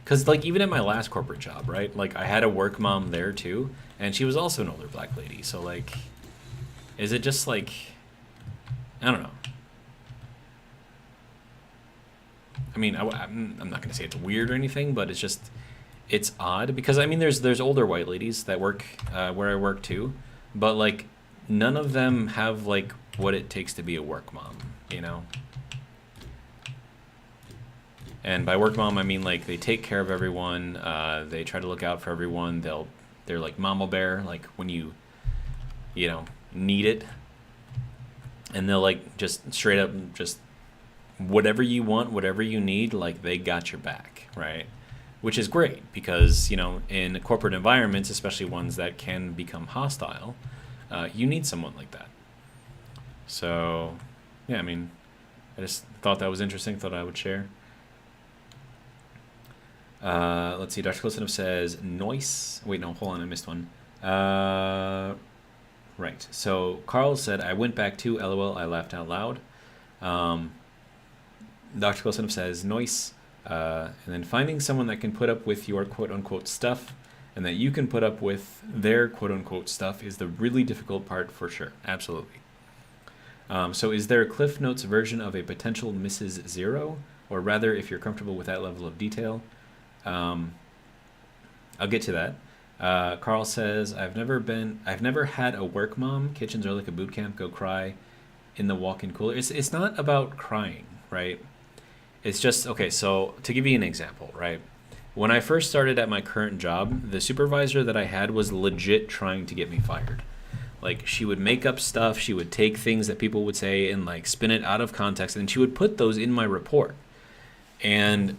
because like even at my last corporate job, right? Like I had a work mom there too, and she was also an older black lady. So like, is it just like, I don't know. I mean, I'm not going to say it's weird or anything, but it's odd because I mean, there's older white ladies that work where I work too, but like none of them have like what it takes to be a work mom, you know? And by work mom, I mean like they take care of everyone. They try to look out for everyone. They're like mama bear, like when you need it, and they'll like just straight up just whatever you want, whatever you need, like they got your back, right? Which is great because in corporate environments, especially ones that can become hostile, you need someone like that. So yeah, I mean, I just thought that was interesting. Thought I would share. Let's see. Dr. Klistanov says noise. Wait, no, hold on. I missed one. Right. So Carl said, I went back to LOL. I laughed out loud. Dr. Klistanov says noise. And then finding someone that can put up with your quote unquote stuff and that you can put up with their quote unquote stuff is the really difficult part for sure. Absolutely. So is there a Cliff Notes version of a potential Mrs. Zero? Or rather, if you're comfortable with that level of detail? I'll get to that. Carl says, I've never had a work mom. Kitchens are like a boot camp. Go cry in the walk-in cooler. It's not about crying, right? It's just, okay, so to give you an example, right? When I first started at my current job, the supervisor that I had was legit trying to get me fired. Like, she would make up stuff. She would take things that people would say and like spin it out of context, and she would put those in my report. And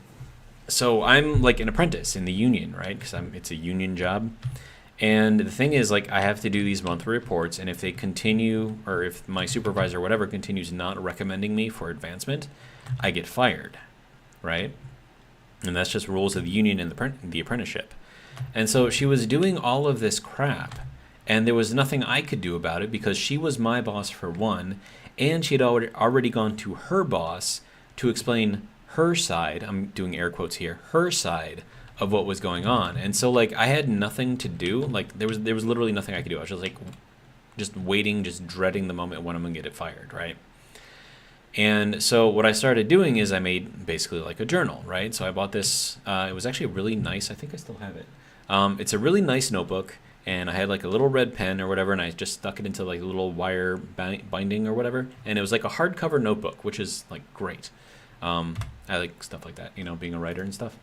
so I'm like an apprentice in the union, right? Because it's a union job. And the thing is, like, I have to do these monthly reports, and if they continue, or if my supervisor or whatever continues not recommending me for advancement, I get fired, right? And that's just rules of the union and the apprenticeship. And so she was doing all of this crap, and there was nothing I could do about it because she was my boss for one, and she had already gone to her boss to explain her side, I'm doing air quotes here, her side of what was going on. And so like I had nothing to do. Like there was literally nothing I could do. I was just like just waiting, just dreading the moment when I'm gonna get it fired, right? And so what I started doing is I made basically like a journal, right? So I bought this, it was actually really nice. I think I still have it. It's a really nice notebook. and I had like a little red pen or whatever, and I just stuck it into like a little wire binding or whatever, and it was like a hardcover notebook, which is like great. I like stuff like that, you know, being a writer and stuff.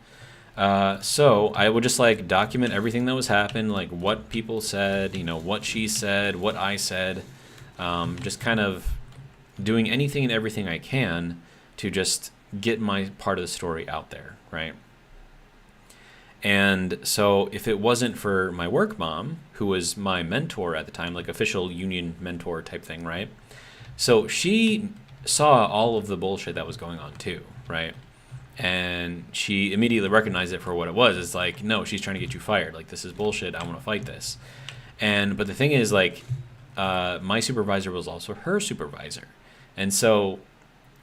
So I would just like document everything that was happening, like what people said, you know, what she said, what I said, just kind of doing anything and everything I can to just get my part of the story out there, right? And so if it wasn't for my work mom, who was my mentor at the time, like official union mentor type thing, right? So she saw all of the bullshit that was going on too, right? And she immediately recognized it for what it was. It's like, no, she's trying to get you fired. Like, this is bullshit. I want to fight this. But the thing is, like, my supervisor was also her supervisor. And so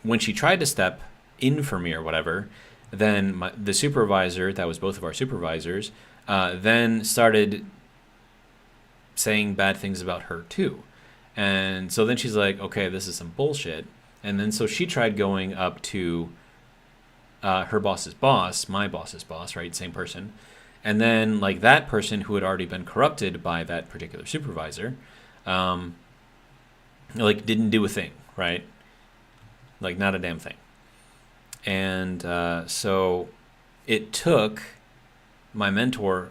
when she tried to step in for me or whatever, then the supervisor, that was both of our supervisors, then started saying bad things about her too. And so then she's like, okay, this is some bullshit. And then so she tried going up to her boss's boss, my boss's boss, right? Same person. And then like that person who had already been corrupted by that particular supervisor, like didn't do a thing, right? Like not a damn thing. And so it took my mentor,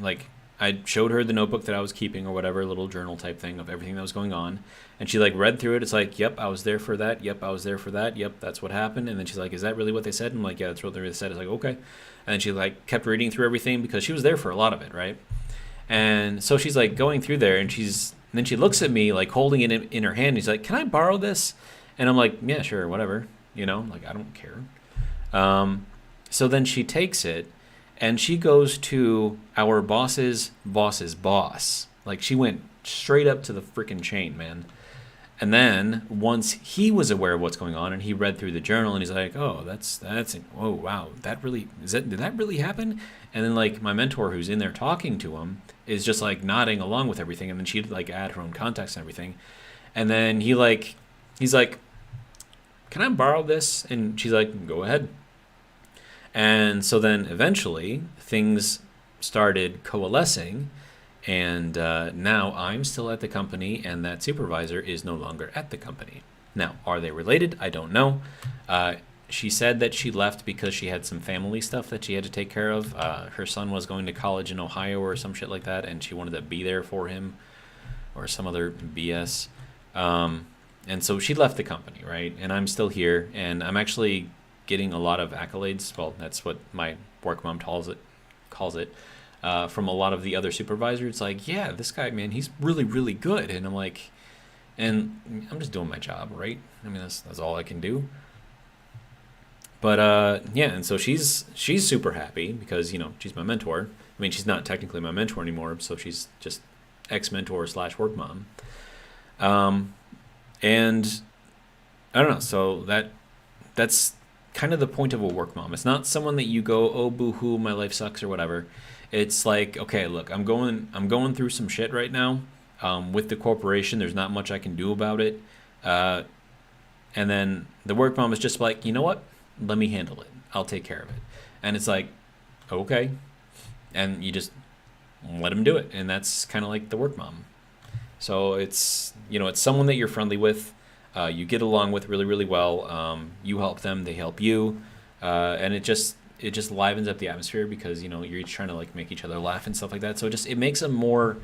like I showed her the notebook that I was keeping or whatever, a little journal type thing of everything that was going on. And she like read through it. It's like, yep, I was there for that. Yep, I was there for that. Yep, that's what happened. And then she's like, is that really what they said? I'm like, yeah, that's what they really said. It's like, okay. And then she like kept reading through everything because she was there for a lot of it, right? And so she's like going through there, and then she looks at me like holding it in her hand. And she's like, can I borrow this? And I'm like, yeah, sure, whatever. You know, like I don't care. So then she takes it, and she goes to our boss's boss's boss. Like she went straight up to the freaking chain, man. And then once he was aware of what's going on, and he read through the journal, and he's like, "Oh, that's oh wow, did that really happen?" And then like my mentor, who's in there talking to him, is just like nodding along with everything, and then she'd like add her own context and everything, and then he's like, "Can I borrow this?" And she's like, "Go ahead." And so then eventually things started coalescing. And now I'm still at the company, and that supervisor is no longer at the company. Now, are they related? I don't know. She said that she left because she had some family stuff that she had to take care of. Her son was going to college in Ohio or some shit like that, and she wanted to be there for him or some other BS. And so she left the company, right? And I'm still here, and I'm actually getting a lot of accolades. Well, that's what my work mom calls it. From a lot of the other supervisors. It's like, yeah, this guy, man, he's really, really good. And I'm like, and I'm just doing my job, right? I mean, that's all I can do. But yeah, and so she's super happy because, you know, she's my mentor. I mean, she's not technically my mentor anymore, so she's just ex-mentor / work mom. And I don't know, so that's kind of the point of a work mom. It's not someone that you go, oh, boo-hoo, my life sucks or whatever. It's like, okay, look, I'm going through some shit right now with the corporation. There's not much I can do about it. And then the work mom is just like, you know what? Let me handle it. I'll take care of it. And it's like, okay. And you just let him do it. And that's kind of like the work mom. So it's, you know, it's someone that you're friendly with. You get along with really, really well. You help them, they help you. And it just livens up the atmosphere because, you know, you're each trying to like make each other laugh and stuff like that. So it makes a more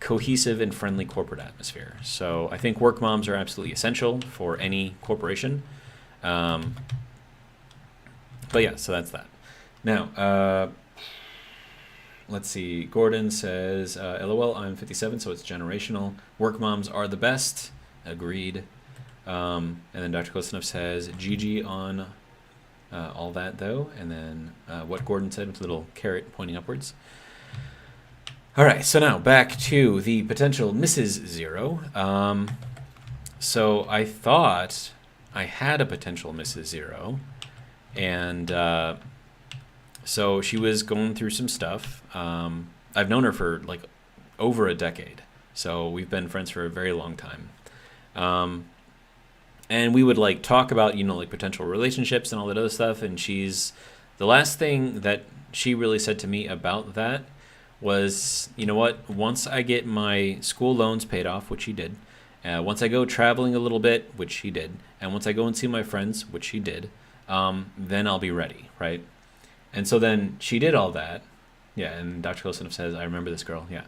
cohesive and friendly corporate atmosphere. So I think work moms are absolutely essential for any corporation. But yeah, so that's that. Now, let's see. Gordon says, LOL, I'm 57, so it's generational. Work moms are the best. Agreed. And then Dr. Kostanov says, GG on all that, though. And then what Gordon said with a little carrot pointing upwards. All right, so now back to the potential Mrs. Zero. So I thought I had a potential Mrs. Zero. And so she was going through some stuff. I've known her for like over a decade. So we've been friends for a very long time. And we would like talk about, you know, like potential relationships and all that other stuff. And the last thing that she really said to me about that was, you know what? Once I get my school loans paid off, which he did, once I go traveling a little bit, which he did, and once I go and see my friends, which he did, then I'll be ready, right? And so then she did all that. Yeah, and Dr. Kosinov says, I remember this girl. Yeah.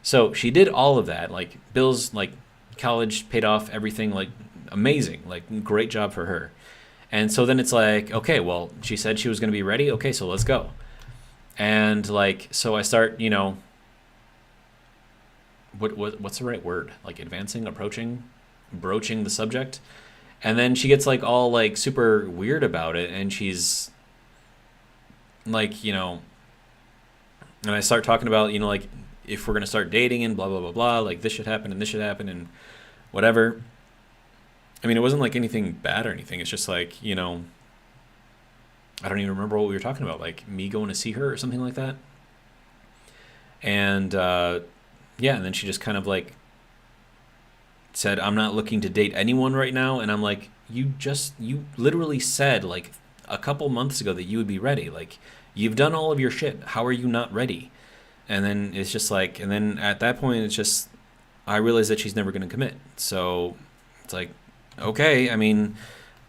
So she did all of that, like bills, like college paid off, everything, like amazing, like great job for her. And so then it's like, okay, well, she said she was going to be ready. Okay, so let's go. And like, so I start, you know, what's the right word? Like advancing, approaching, broaching the subject. And then she gets like all like super weird about it. And she's like, you know, and I start talking about, you know, like if we're going to start dating and blah, blah, blah, blah, like this should happen and this should happen and whatever. I mean, it wasn't like anything bad or anything. It's just like, you know, I don't even remember what we were talking about, like me going to see her or something like that. And yeah, and then she just kind of like said, I'm not looking to date anyone right now. And I'm like, you literally said like a couple months ago that you would be ready. Like, you've done all of your shit. How are you not ready? And then it's just like, and then at that point, it's just, I realized that she's never going to commit. So it's like, okay, I mean,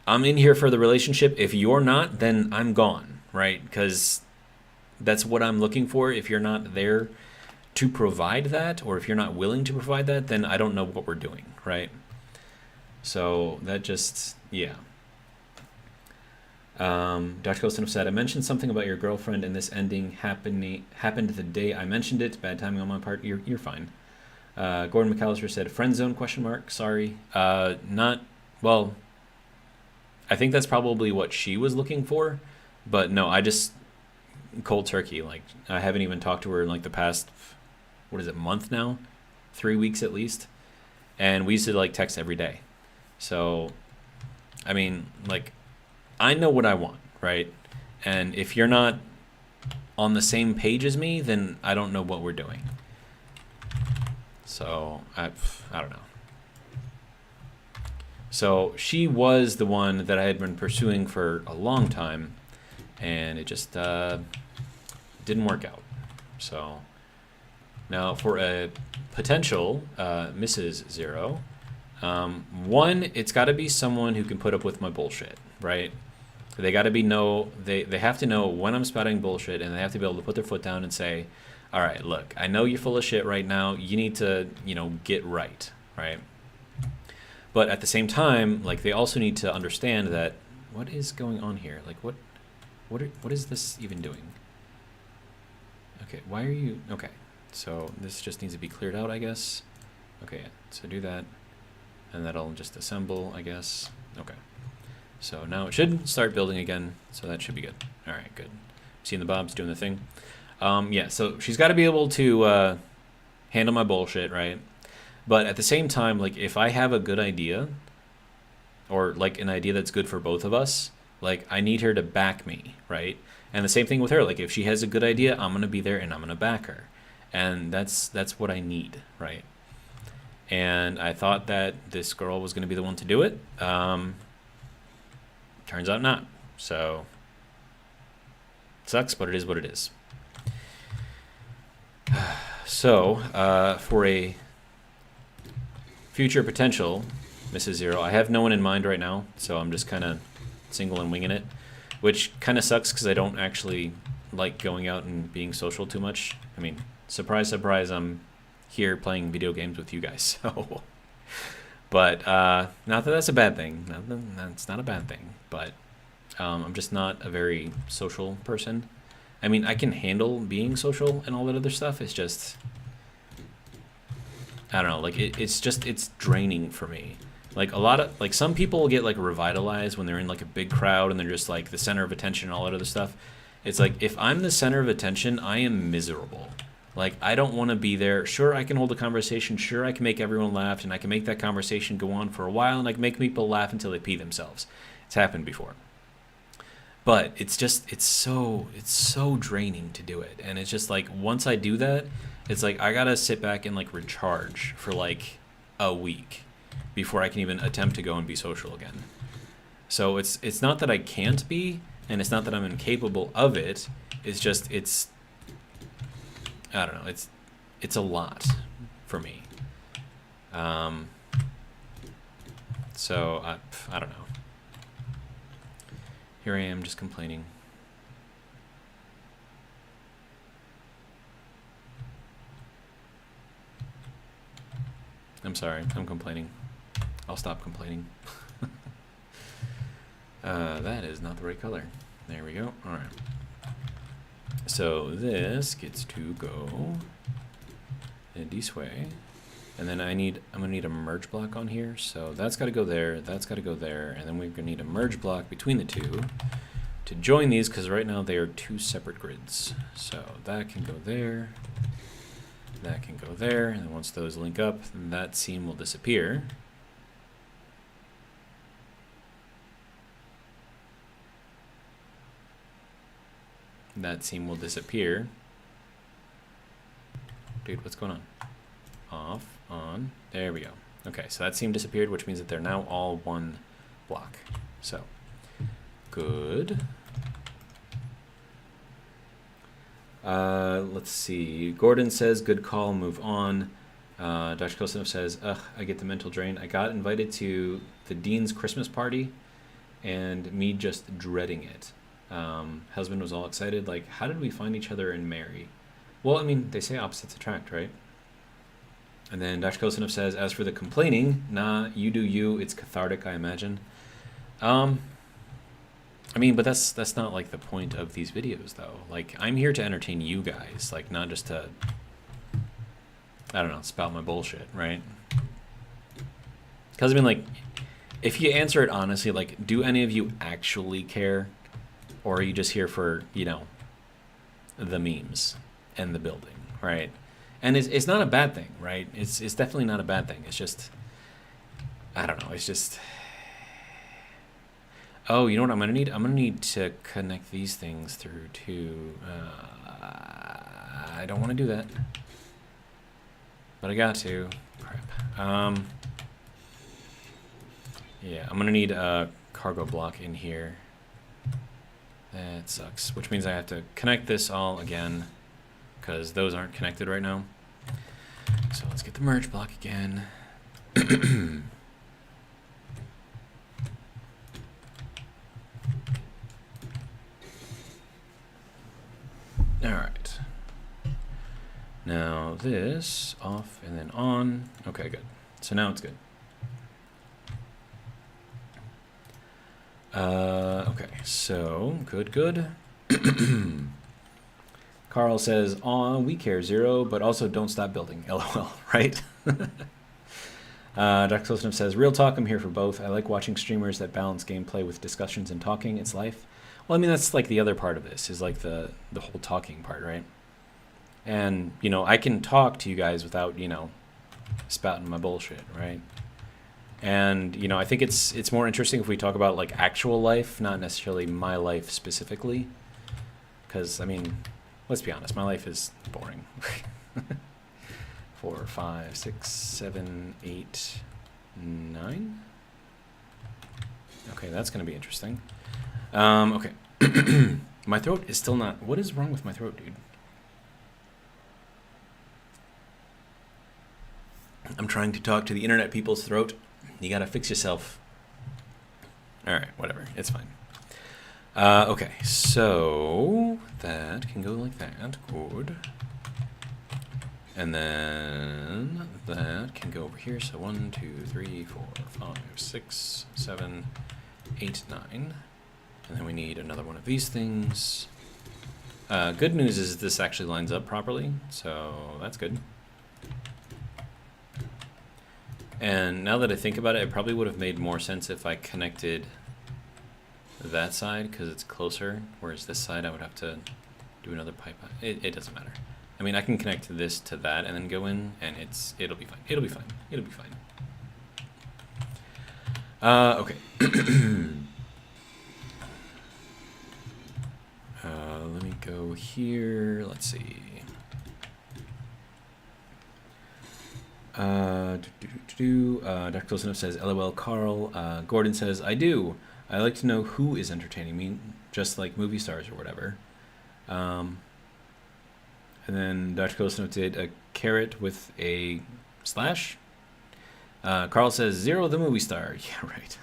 I'm in here for the relationship. If you're not, then I'm gone, right? Because that's what I'm looking for. If you're not there to provide that, or if you're not willing to provide that, then I don't know what we're doing, right? So that just, yeah. Dr. Kosinov said, I mentioned something about your girlfriend and this ending happened the day I mentioned it. Bad timing on my part. You're fine. Gordon McAllister said, friend zone question mark. Sorry. Not, well, I think that's probably what she was looking for, but no, I just cold turkey. Like, I haven't even talked to her in like the past, what is it, month now? 3 weeks at least. And we used to like text every day. So, I mean, like, I know what I want, right? And if you're not on the same page as me, then I don't know what we're doing. So I don't know. So she was the one that I had been pursuing for a long time, and it just didn't work out. So now for a potential Mrs. Zero, one, it's got to be someone who can put up with my bullshit, right? They got to be they have to know when I'm spouting bullshit, and they have to be able to put their foot down and say, all right, look, I know you're full of shit right now. You need to, you know, get right, right? But at the same time, like, they also need to understand that what is going on here? Like, what is this even doing? Okay, why are you, okay, so this just needs to be cleared out, I guess. Okay, so do that, and that'll just assemble, I guess. Okay. So now it should start building again, so that should be good. All right, good. Seeing the Bob's doing the thing. Yeah, so she's got to be able to handle my bullshit, right? But at the same time, like, if I have a good idea, or like an idea that's good for both of us, like, I need her to back me, right? And the same thing with her. Like, if she has a good idea, I'm gonna be there and I'm gonna back her, and that's what I need, right? And I thought that this girl was gonna be the one to do it. Turns out not. So, sucks, but it is what it is. So, for a future potential Mrs. Zero, I have no one in mind right now, so I'm just kind of single and winging it, which kind of sucks because I don't actually like going out and being social too much. I mean, surprise, surprise, I'm here playing video games with you guys, so... But not that that's a bad thing. That's not a bad thing. But I'm just not a very social person. I mean, I can handle being social and all that other stuff. It's just, I don't know. Like, it's draining for me. Like, like, some people get like revitalized when they're in like a big crowd and they're just like the center of attention and all that other stuff. It's like, if I'm the center of attention, I am miserable. Like, I don't want to be there. Sure, I can hold a conversation. Sure, I can make everyone laugh, and I can make that conversation go on for a while, and I can make people laugh until they pee themselves. It's happened before. But it's so draining to do it. And it's just like, once I do that, it's like I got to sit back and like recharge for like a week before I can even attempt to go and be social again. So it's not that I can't be, and it's not that I'm incapable of it. It's just, I don't know. It's a lot for me. So I don't know. Here I am just complaining. I'm sorry, I'm complaining. I'll stop complaining. That is not the right color. There we go. All right. So this gets to go in this way. And then I'm gonna need a merge block on here. So that's gotta go there, that's gotta go there, and then we're gonna need a merge block between the two to join these, because right now they are two separate grids. So that can go there, that can go there, and then once those link up, then that seam will disappear. That seam will disappear. Dude, what's going on? Off, on, there we go. Okay, so that seam disappeared, which means that they're now all one block. So, good. Let's see. Gordon says, good call, move on. Dr. Kosinov says, ugh, I get the mental drain. I got invited to the dean's Christmas party, and me just dreading it. Husband was all excited, like, how did we find each other and marry? Well, I mean, they say opposites attract, right? And then Dr. Kosinov says, as for the complaining, nah, you do you, it's cathartic, I imagine. I mean, but that's not like the point of these videos, though. Like, I'm here to entertain you guys, like, not just to, I don't know, spout my bullshit, right? Because, I mean, like, if you answer it honestly, like, do any of you actually care? Or are you just here for, you know, the memes and the building, right? And it's not a bad thing, right? It's definitely not a bad thing. It's just, I don't know, it's just... Oh, you know what I'm gonna need? I'm gonna need to connect these things through to... I don't want to do that. But I got to. Crap. Yeah, I'm gonna need a cargo block in here. That sucks. Which means I have to connect this all again, because those aren't connected right now. So let's get the merge block again. Alright. Now this, off and then on. Okay, good. So now it's good. Okay, so good. Carl says, aw, we care zero, but also don't stop building. LOL, right? Dr. Kosinov says, real talk, I'm here for both. I like watching streamers that balance gameplay with discussions and talking. It's life. Well, I mean, that's like the other part of this, is like the whole talking part, right? And, you know, I can talk to you guys without, you know, spouting my bullshit, right? And, you know, I think it's more interesting if we talk about, like, actual life, not necessarily my life specifically. Because, I mean, let's be honest, my life is boring. 4, 5, 6, 7, 8, 9. Okay, that's going to be interesting. Okay. My throat is still not... What is wrong with my throat, dude? I'm trying to talk to the internet people's throat. You gotta fix yourself. Alright, whatever. It's fine. Okay, so... That can go like that. Good. And then... That can go over here. So 1, 2, 3, 4, 5, 6, 7, 8, 9. And then we need another one of these things. Good news is this actually lines up properly, so that's good. And now that I think about it, it probably would have made more sense if I connected that side, because it's closer, whereas this side I would have to do another pipe. It doesn't matter. I mean, I can connect this to that and then go in, and it'll be fine. It'll be fine. It'll be fine. Okay. Let me go here. Let's see. Dr. Kosinov says, LOL, Carl. Gordon says, I do. I like to know who is entertaining me, just like movie stars or whatever. And then Dr. Colson did a caret with a slash. Carl says, Zero the movie star. Yeah, right.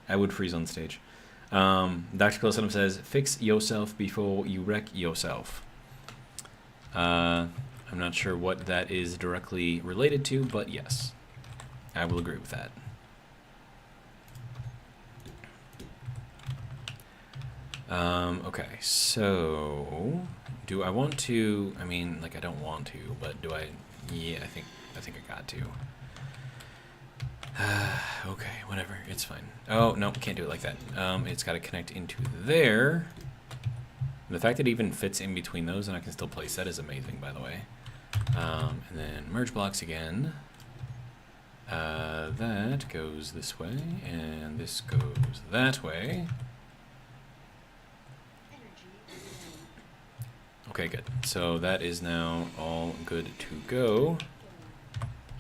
I would freeze on stage. Dr. Colson says, fix yourself before you wreck yourself. I'm not sure what that is directly related to, but yes, I will agree with that. Okay, so do I want to? I mean, like, I don't want to, but do I? Yeah, I think I got to. Okay, whatever, it's fine. Oh no, can't do it like that. It's got to connect into there. The fact that it even fits in between those and I can still place that is amazing, by the way. And then merge blocks again. That goes this way, and this goes that way. Okay, good. So that is now all good to go.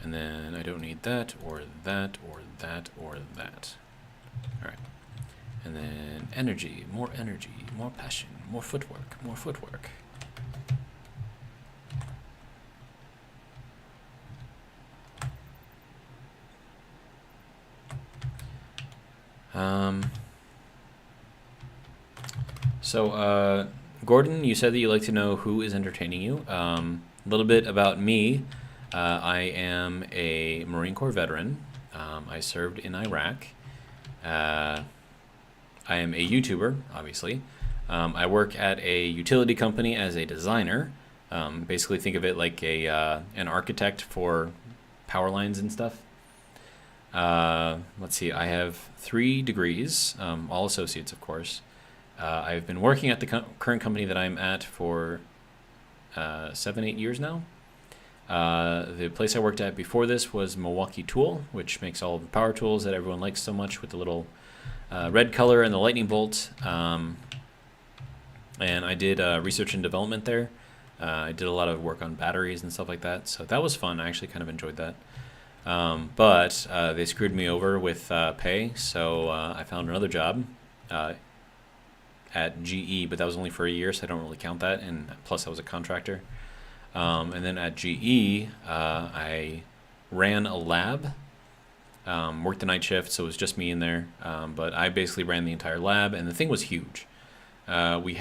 And then I don't need that, or that, or that, or that. All right. And then energy, more passion, more footwork, more footwork. So, Gordon, you said that you like to know who is entertaining you. A little bit about me. I am a Marine Corps veteran. I served in Iraq. I am a YouTuber, obviously. I work at a utility company as a designer. Basically, think of it like an architect for power lines and stuff. Let's see, I have 3 degrees, all associates, of course. I've been working at the current company that I'm at for 7-8 years now. The place I worked at before this was Milwaukee Tool, which makes all of the power tools that everyone likes so much with the little red color and the lightning bolt. And I did research and development there. I did a lot of work on batteries and stuff like that, so that was fun. I actually kind of enjoyed that. But they screwed me over with pay, so I found another job at GE, but that was only for a year, so I don't really count that, and plus I was a contractor. And then at GE, I ran a lab, worked the night shift, so it was just me in there, but I basically ran the entire lab, and the thing was huge. We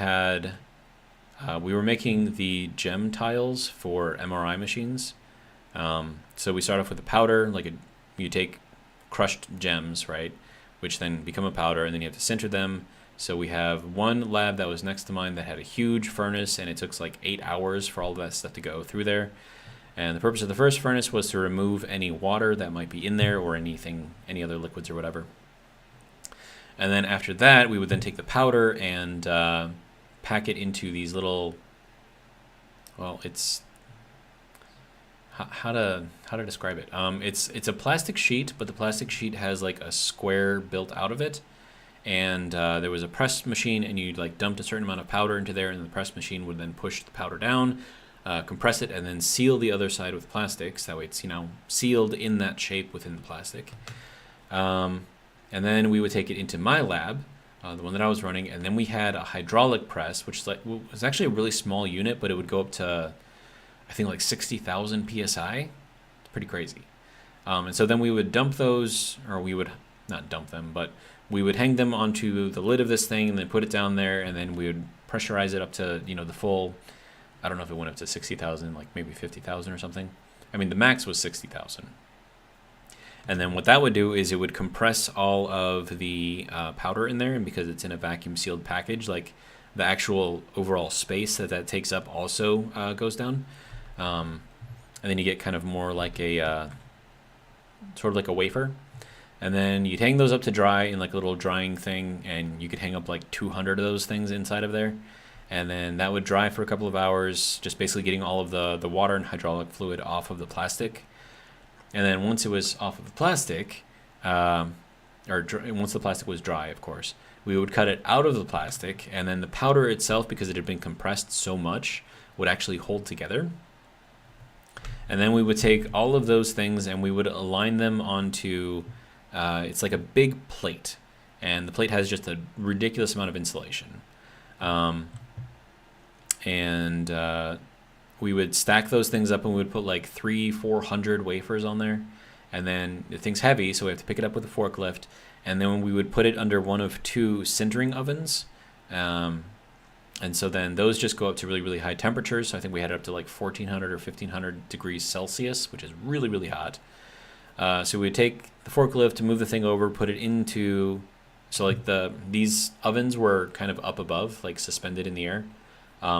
were making the gem tiles for MRI machines. So we start off with a powder, you take crushed gems, right, which then become a powder, and then you have to sinter them. So we have one lab that was next to mine that had a huge furnace, and it took like 8 hours for all of that stuff to go through there. And the purpose of the first furnace was to remove any water that might be in there or any other liquids or whatever. And then after that, we would then take the powder and pack it into these little, well, it's how to describe it. It's a plastic sheet, but the plastic sheet has like a square built out of it. And there was a press machine, and you dumped a certain amount of powder into there, and the press machine would then push the powder down, compress it, and then seal the other side with plastics. That way it's sealed in that shape within the plastic. And then we would take it into my lab, the one that I was running, and then we had a hydraulic press, which was actually a really small unit, but it would go up to, I think, like 60,000 psi. It's pretty crazy. And so then we would dump those, or we would not dump them, but we would hang them onto the lid of this thing and then put it down there, and then we would pressurize it up to, the full, I don't know if it went up to 60,000, like maybe 50,000 or something. I mean, the max was 60,000. And then what that would do is it would compress all of the powder in there, and because it's in a vacuum sealed package, like the actual overall space that takes up also goes down. And then you get kind of more like a, sort of like a wafer. And then you'd hang those up to dry in like a little drying thing, and you could hang up like 200 of those things inside of there. And then that would dry for a couple of hours, just basically getting all of the water and hydraulic fluid off of the plastic. And then once it was off of the plastic, once the plastic was dry, of course, we would cut it out of the plastic, and then the powder itself, because it had been compressed so much, would actually hold together. And then we would take all of those things and we would align them onto... it's like a big plate, and the plate has just a ridiculous amount of insulation. we would stack those things up and we would put like 300-400 wafers on there. And then the thing's heavy, so we have to pick it up with a forklift. And then we would put it under one of 2 sintering ovens. And so then those just go up to really, really high temperatures. So I think we had it up to like 1400 or 1500 degrees Celsius, which is really, really hot. So we would take the forklift to move the thing over, put it into, so like these ovens were kind of up above, like suspended in the air.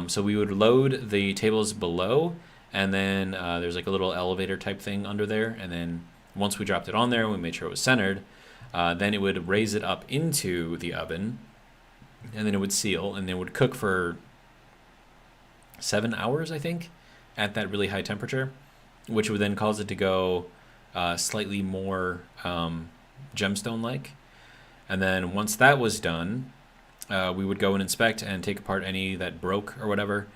So we would load the tables below, and then there's like a little elevator type thing under there. And then once we dropped it on there, we made sure it was centered, then it would raise it up into the oven, and then it would seal, and then it would cook for 7 hours, I think, at that really high temperature, which would then cause it to go slightly more gemstone-like. And then once that was done, we would go and inspect and take apart any that broke or whatever,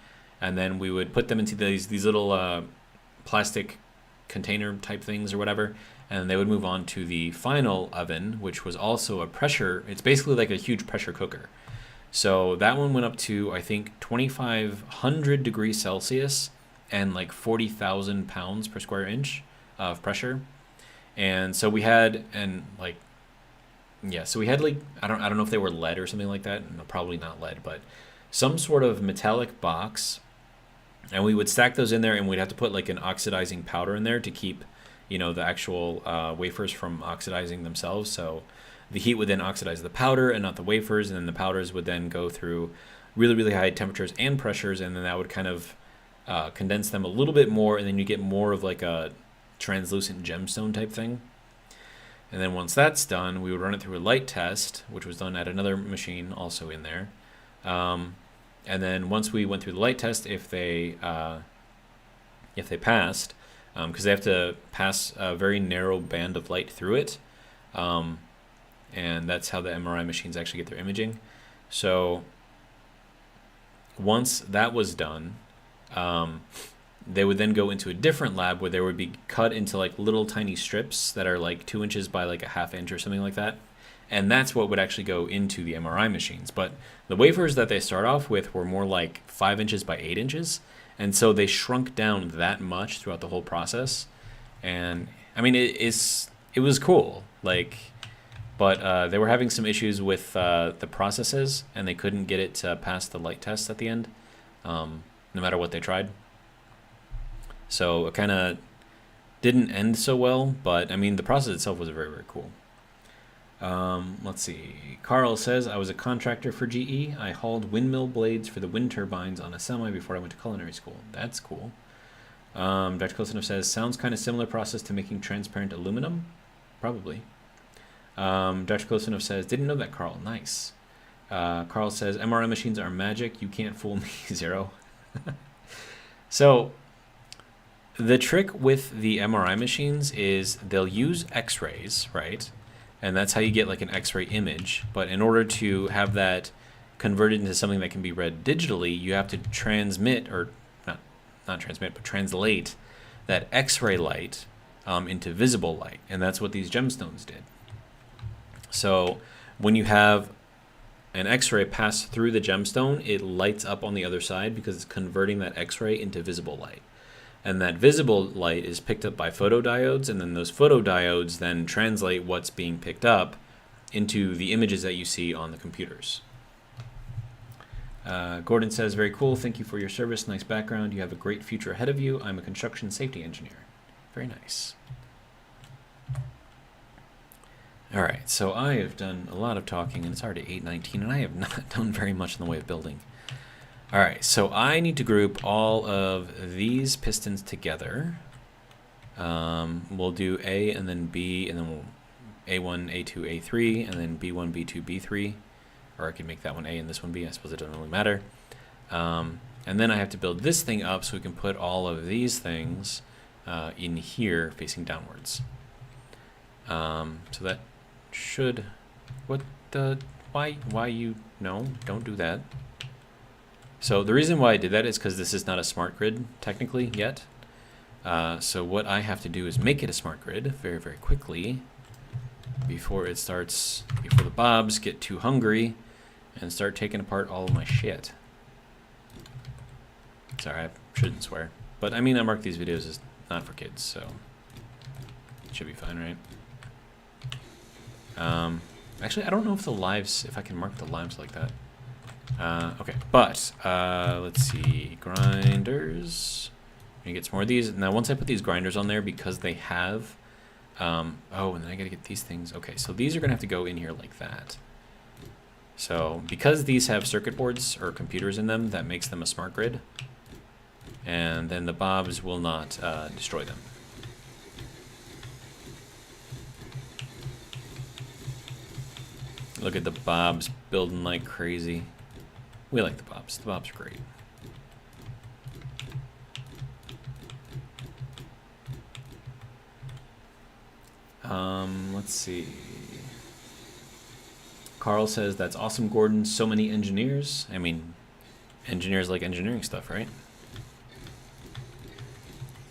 and then we would put them into these little plastic container type things or whatever, and they would move on to the final oven, which was also a pressure. It's basically like a huge pressure cooker. So that one went up to, I think, 2,500 degrees Celsius and like 40,000 pounds per square inch of pressure. And so we had, so we had like, I don't know if they were lead or something like that. No, probably not lead, but some sort of metallic box. And we would stack those in there, and we'd have to put like an oxidizing powder in there to keep, the actual wafers from oxidizing themselves. So the heat would then oxidize the powder and not the wafers, and then the powders would then go through really, really high temperatures and pressures, and then that would kind of condense them a little bit more, and then you get more of like a translucent gemstone type thing. And then once that's done, we would run it through a light test, which was done at another machine also in there. And then once we went through the light test, if they passed, because they have to pass a very narrow band of light through it, and that's how the MRI machines actually get their imaging. So once that was done, they would then go into a different lab where they would be cut into like little tiny strips that are like 2 inches by like a ½ inch or something like that. And that's what would actually go into the MRI machines. But the wafers that they start off with were more like 5 inches by 8 inches. And so they shrunk down that much throughout the whole process. And I mean, it was cool. But they were having some issues with the processes, and they couldn't get it to pass the light test at the end, no matter what they tried. So it kind of didn't end so well, but I mean, the process itself was very, very cool. Let's see. Carl says, I was a contractor for GE. I hauled windmill blades for the wind turbines on a semi before I went to culinary school. That's cool. Dr. Kosinov says, sounds kind of similar process to making transparent aluminum. Probably. Dr. Kosinov says, didn't know that, Carl. Nice. Carl says, MRI machines are magic. You can't fool me. Zero. So the trick with the MRI machines is they'll use X-rays, right? And that's how you get like an X-ray image. But in order to have that converted into something that can be read digitally, you have to transmit, or not transmit, but translate that X-ray light into visible light. And that's what these gemstones did. So when you have an X-ray pass through the gemstone, it lights up on the other side because it's converting that X-ray into visible light. And that visible light is picked up by photodiodes, and then those photodiodes then translate what's being picked up into the images that you see on the computers. Gordon says, very cool. Thank you for your service. Nice background. You have a great future ahead of you. I'm a construction safety engineer. Very nice. All right, so I have done a lot of talking, and it's already 8:19, and I have not done very much in the way of building. All right, so I need to group all of these pistons together. We'll do A and then B, and then we'll A1, A2, A3, and then B1, B2, B3. Or I could make that one A and this one B. I suppose it doesn't really matter. And then I have to build this thing up so we can put all of these things in here facing downwards. So that should... Why you... No, don't do that. So the reason why I did that is because this is not a smart grid technically yet. So what I have to do is make it a smart grid very, very quickly before the Bobs get too hungry and start taking apart all of my shit. Sorry, shouldn't swear. But I mean, I mark these videos as not for kids, so it should be fine, right? Actually, I don't know if if I can mark the lives like that. Okay, but let's see, grinders. I'm gonna get some more of these. Now, once I put these grinders on there, because they have, oh, and then I gotta get these things. Okay, so these are gonna have to go in here like that. So because these have circuit boards or computers in them, that makes them a smart grid. And then the bobs will not destroy them. Look at the bobs building like crazy. We like the bobs. The bobs are great. Let's see. Carl says, that's awesome, Gordon. So many engineers. I mean, engineers like engineering stuff, right?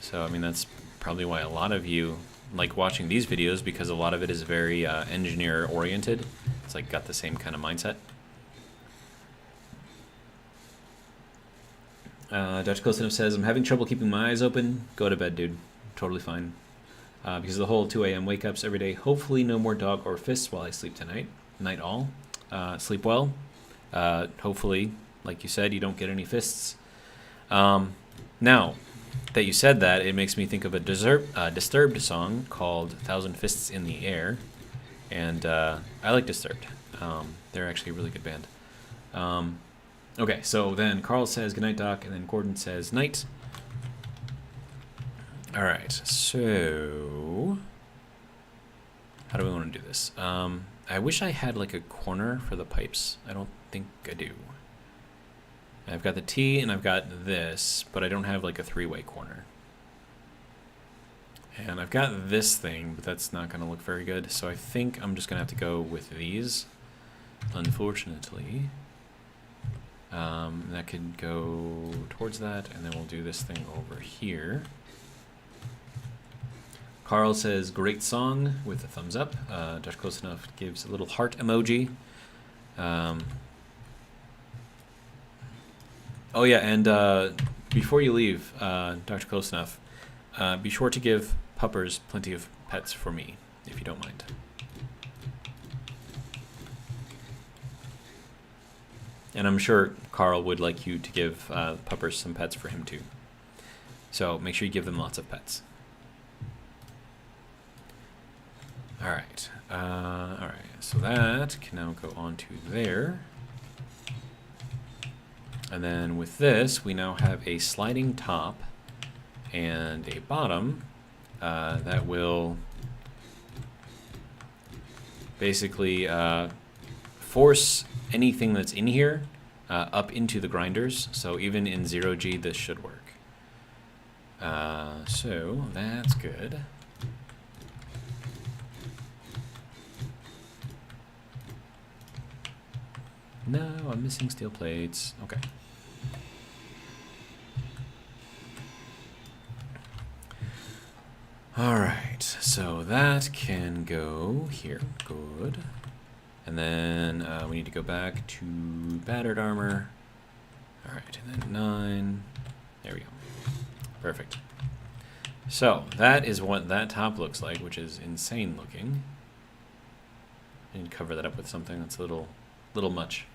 So, I mean, that's probably why a lot of you like watching these videos, because a lot of it is very engineer oriented. It's like got the same kind of mindset. Dr. Kosinov says, I'm having trouble keeping my eyes open. Go to bed, dude. Totally fine. Because of the whole 2 a.m. wake-ups every day. Hopefully no more dog or fists while I sleep tonight. Night all. Sleep well. Hopefully, like you said, you don't get any fists. Now that you said that, it makes me think of a Disturbed song called 1,000 Fists in the Air. And I like Disturbed. They're actually a really good band. Okay, so then Carl says, good night, Doc, and then Gordon says, night. All right, so how do we want to do this? I wish I had like a corner for the pipes. I don't think I do. I've got the T and I've got this, but I don't have like a three-way corner. And I've got this thing, but that's not going to look very good. So I think I'm just going to have to go with these, unfortunately. That could go towards that, and then we'll do this thing over here. Carl says, great song, with a thumbs up. Dr. Close Enough gives a little heart emoji. Oh yeah, and before you leave, Dr. Close Enough, be sure to give puppers plenty of pets for me, if you don't mind. And I'm sure Carl would like you to give puppers some pets for him too. So make sure you give them lots of pets. All right, so that can now go on to there. And then with this, we now have a sliding top and a bottom that will basically force anything that's in here up into the grinders. So even in 0G, this should work. So that's good. No, I'm missing steel plates. Okay. All right, so that can go here. Good. And then we need to go back to battered armor. All right, and then 9. There we go. Perfect. So that is what that top looks like, which is insane looking. I need to cover that up with something that's a little much.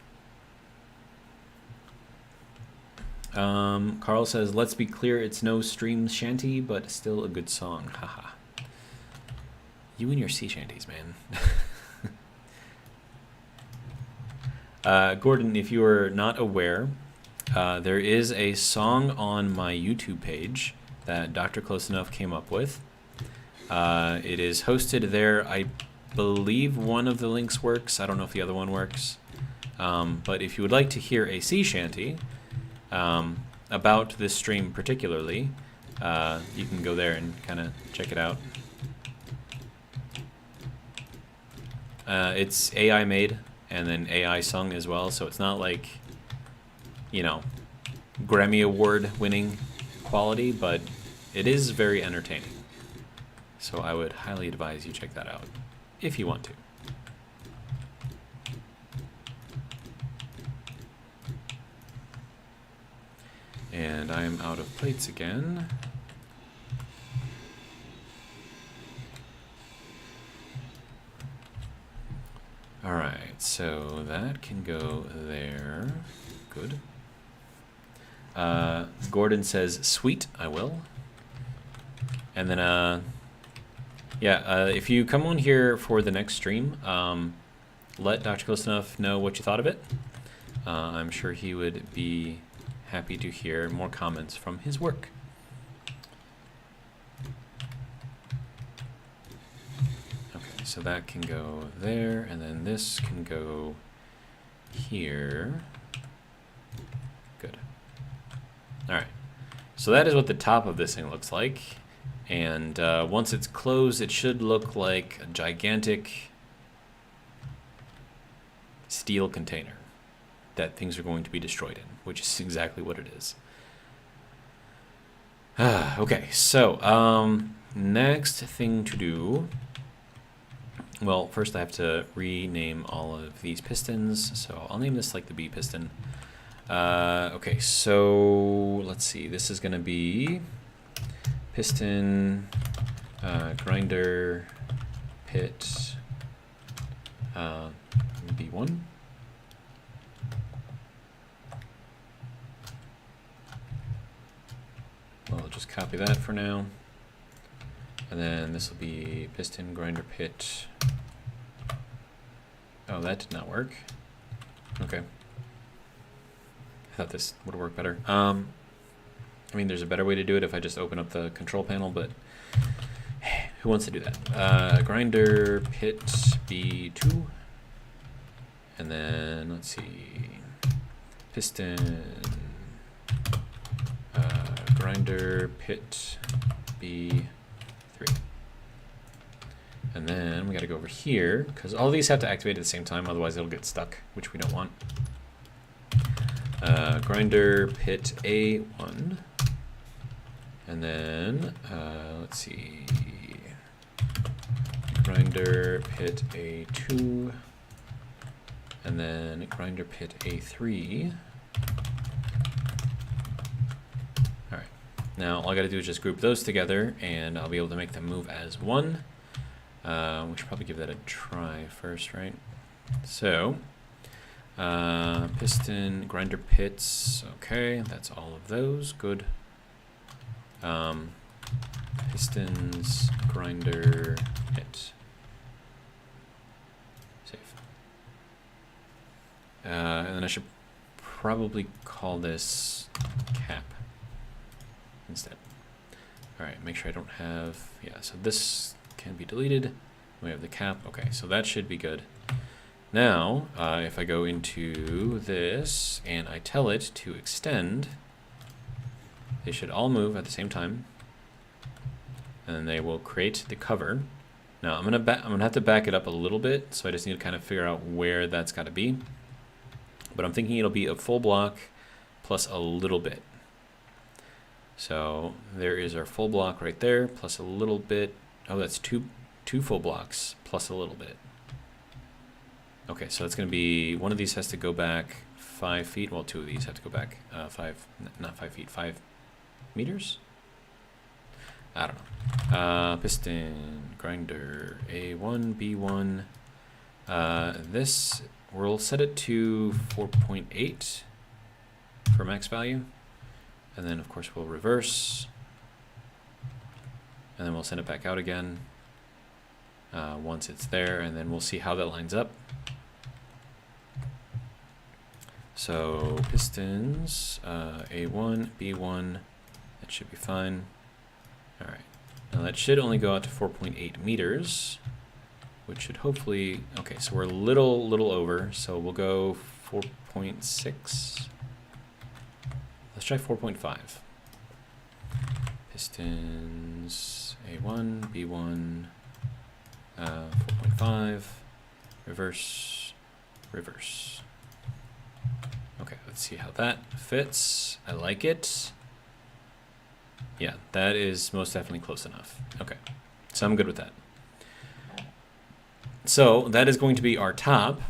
Carl says, let's be clear, it's no stream shanty, but still a good song. Haha. You and your sea shanties, man. Gordon, if you are not aware, there is a song on my YouTube page that Dr. Close Enough came up with. It is hosted there. I believe one of the links works. I don't know if the other one works. But if you would like to hear a sea shanty about this stream particularly, you can go there and kind of check it out. It's AI made and then AI sung as well, so it's not like, you know, Grammy Award winning quality, but it is very entertaining. So I would highly advise you check that out if you want to. And I'm out of plates again. All right, so that can go there. Good. Gordon says, sweet, I will. And then, if you come on here for the next stream, let Dr. Close Enough know what you thought of it. I'm sure he would be happy to hear more comments from his work. Okay, so that can go there, and then this can go here. Good. All right, so that is what the top of this thing looks like. And once it's closed, it should look like a gigantic steel container that things are going to be destroyed in, which is exactly what it is. Okay, so next thing to do, well, first I have to rename all of these pistons, so I'll name this like the B piston. Okay, so let's see, this is going to be piston, grinder, pit, B1. Well, I'll just copy that for now. And then this will be piston, grinder, pit. Oh, that did not work. Okay. I thought this would work better. I mean, there's a better way to do it if I just open up the control panel, but who wants to do that? Grinder, pit, B2. And then, let's see, piston, grinder, pit, B3. And then we got to go over here, because all these have to activate at the same time, otherwise it'll get stuck, which we don't want. Grinder, pit, A1. And then, let's see, grinder, pit, A2. And then grinder, pit, A3. All right. Now all I got to do is just group those together, and I'll be able to make them move as one. We should probably give that a try first, right? So, piston, grinder, pits. Okay, that's all of those. Good. Pistons, grinder, pit. Save. And then I should probably call this cap instead. All right, make sure I don't have, yeah, so this can be deleted. We have the cap. Okay, so that should be good. Now, if I go into this and I tell it to extend, they should all move at the same time, and then they will create the cover. Now I'm gonna have to back it up a little bit, so I just need to kind of figure out where that's got to be. But I'm thinking it'll be a full block plus a little bit. So there is our full block right there, plus a little bit. Oh, that's two full blocks plus a little bit. Okay, so it's going to be, one of these has to go back 5 feet. Well, two of these have to go back not 5 feet, 5 meters? I don't know. Piston, grinder, A1, B1. This, we'll set it to 4.8 for max value. And then, of course, we'll reverse. And then we'll send it back out again once it's there, and then we'll see how that lines up. So pistons, A1, B1, that should be fine. All right, now that should only go out to 4.8 meters, which should hopefully, okay, so we're a little over, so we'll go 4.6. Let's try 4.5. Pistons, A1, B1, 4.5, reverse, reverse. Okay, let's see how that fits. I like it. Yeah, that is most definitely close enough. Okay, so I'm good with that. So that is going to be our top.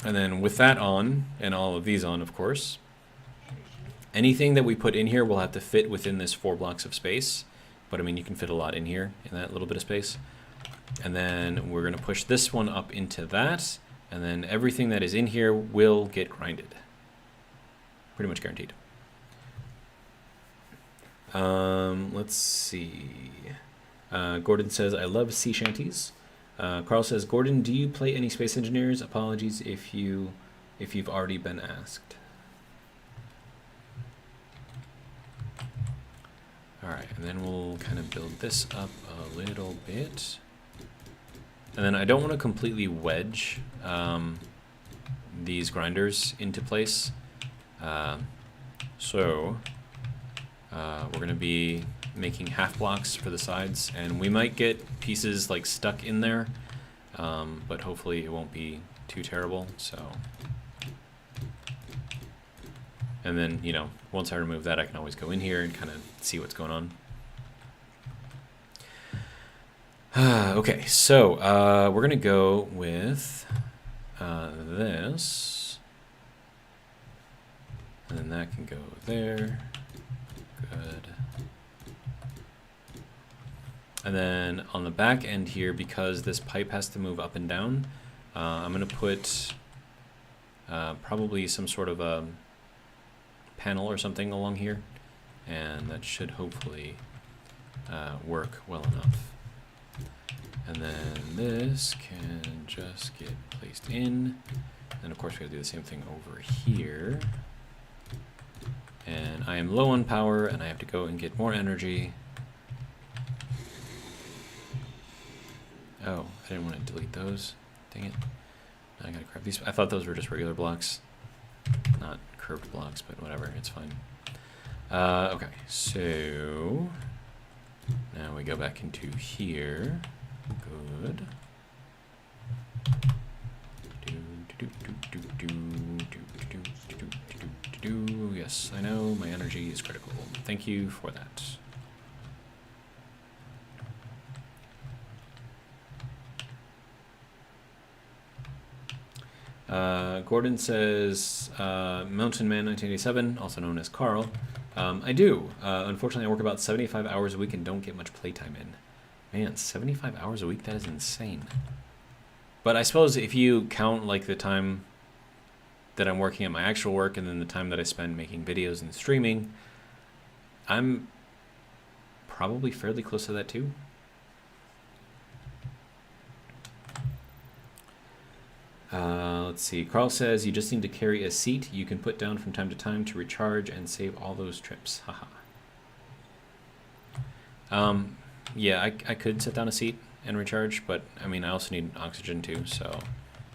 And then with that on, and all of these on, of course, Anything that we put in here will have to fit within this 4 blocks of space. But I mean, you can fit a lot in here, in that little bit of space. And then we're going to push this one up into that. And then everything that is in here will get grinded. Pretty much guaranteed. Let's see. Gordon says, I love sea shanties. Carl says, Gordon, do you play any Space Engineers? Apologies if you've already been asked. Alright, and then we'll kind of build this up a little bit. And then I don't want to completely wedge these grinders into place. So we're going to be making half blocks for the sides, and we might get pieces like stuck in there, but hopefully it won't be too terrible. So, and then, you know, once I remove that, I can always go in here and kind of see what's going on. Okay, so we're gonna go with this, and then that can go there. Good. And then on the back end here, because this pipe has to move up and down, I'm gonna put probably some sort of a panel or something along here, and that should hopefully work well enough. And then this can just get placed in, and of course we gotta do the same thing over here. And I am low on power, and I have to go and get more energy. Oh, I didn't want to delete those. Dang it. Now I gotta grab these. I thought those were just regular blocks, not curved blocks, but whatever, it's fine. Okay, so now we go back into here. Good. Yes, I know my energy is critical. Thank you for that. Gordon says, Mountain Man 1987, also known as Carl. I do. Unfortunately, I work about 75 hours a week and don't get much playtime in. Man, 75 hours a week? That is insane. But I suppose if you count like the time that I'm working at my actual work and then the time that I spend making videos and streaming, I'm probably fairly close to that too. Let's see. Carl says you just need to carry a seat you can put down from time to time to recharge and save all those trips. Haha. Yeah, I could sit down a seat and recharge, but I mean, I also need oxygen too, so.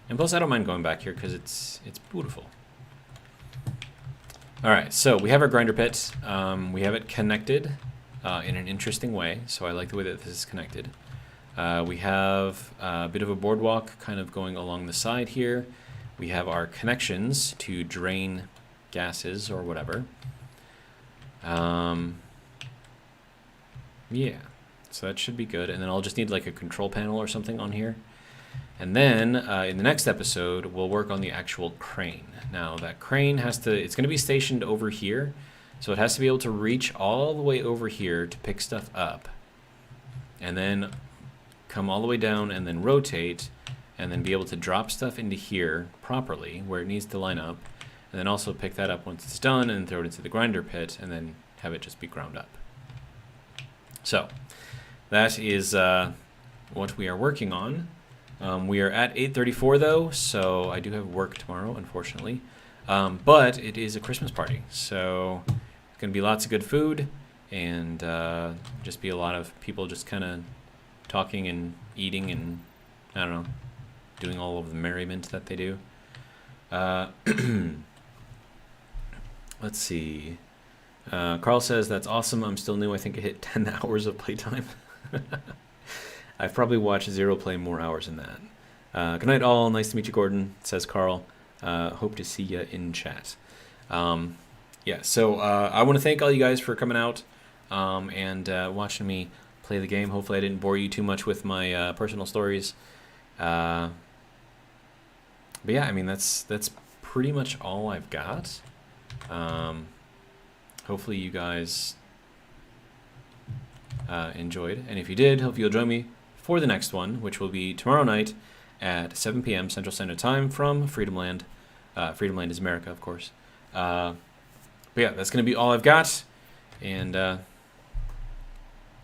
And plus, I don't mind going back here because it's beautiful. All right, so we have our grinder pit. We have it connected in an interesting way, so I like the way that this is connected. We have a bit of a boardwalk kind of going along the side here. We have our connections to drain gases or whatever. Yeah, so that should be good. And then I'll just need like a control panel or something on here. And then in the next episode, we'll work on the actual crane. Now that crane has to, it's going to be stationed over here. So it has to be able to reach all the way over here to pick stuff up. And then come all the way down and then rotate and then be able to drop stuff into here properly where it needs to line up. And then also pick that up once it's done and throw it into the grinder pit and then have it just be ground up. So that is what we are working on. We are at 8:34 though, so I do have work tomorrow, unfortunately. But it is a Christmas party, so it's going to be lots of good food and just be a lot of people just kind of talking and eating and, I don't know, doing all of the merriment that they do. Let's see. Carl says, that's awesome. I'm still new. I think I hit 10 hours of playtime. I've probably watched Zero play more hours than that. Good night, all. Nice to meet you, Gordon, says Carl. Hope to see you in chat. Yeah, so I want to thank all you guys for coming out and watching me play the game. Hopefully I didn't bore you too much with my personal stories. But yeah, I mean, that's pretty much all I've got. hopefully you guys enjoyed. And if you did, hope you'll join me for the next one, which will be tomorrow night at 7 p.m. Central Standard Time from Freedomland. Freedomland is America, of course. But yeah, that's going to be all I've got. And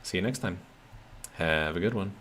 see you next time. Have a good one.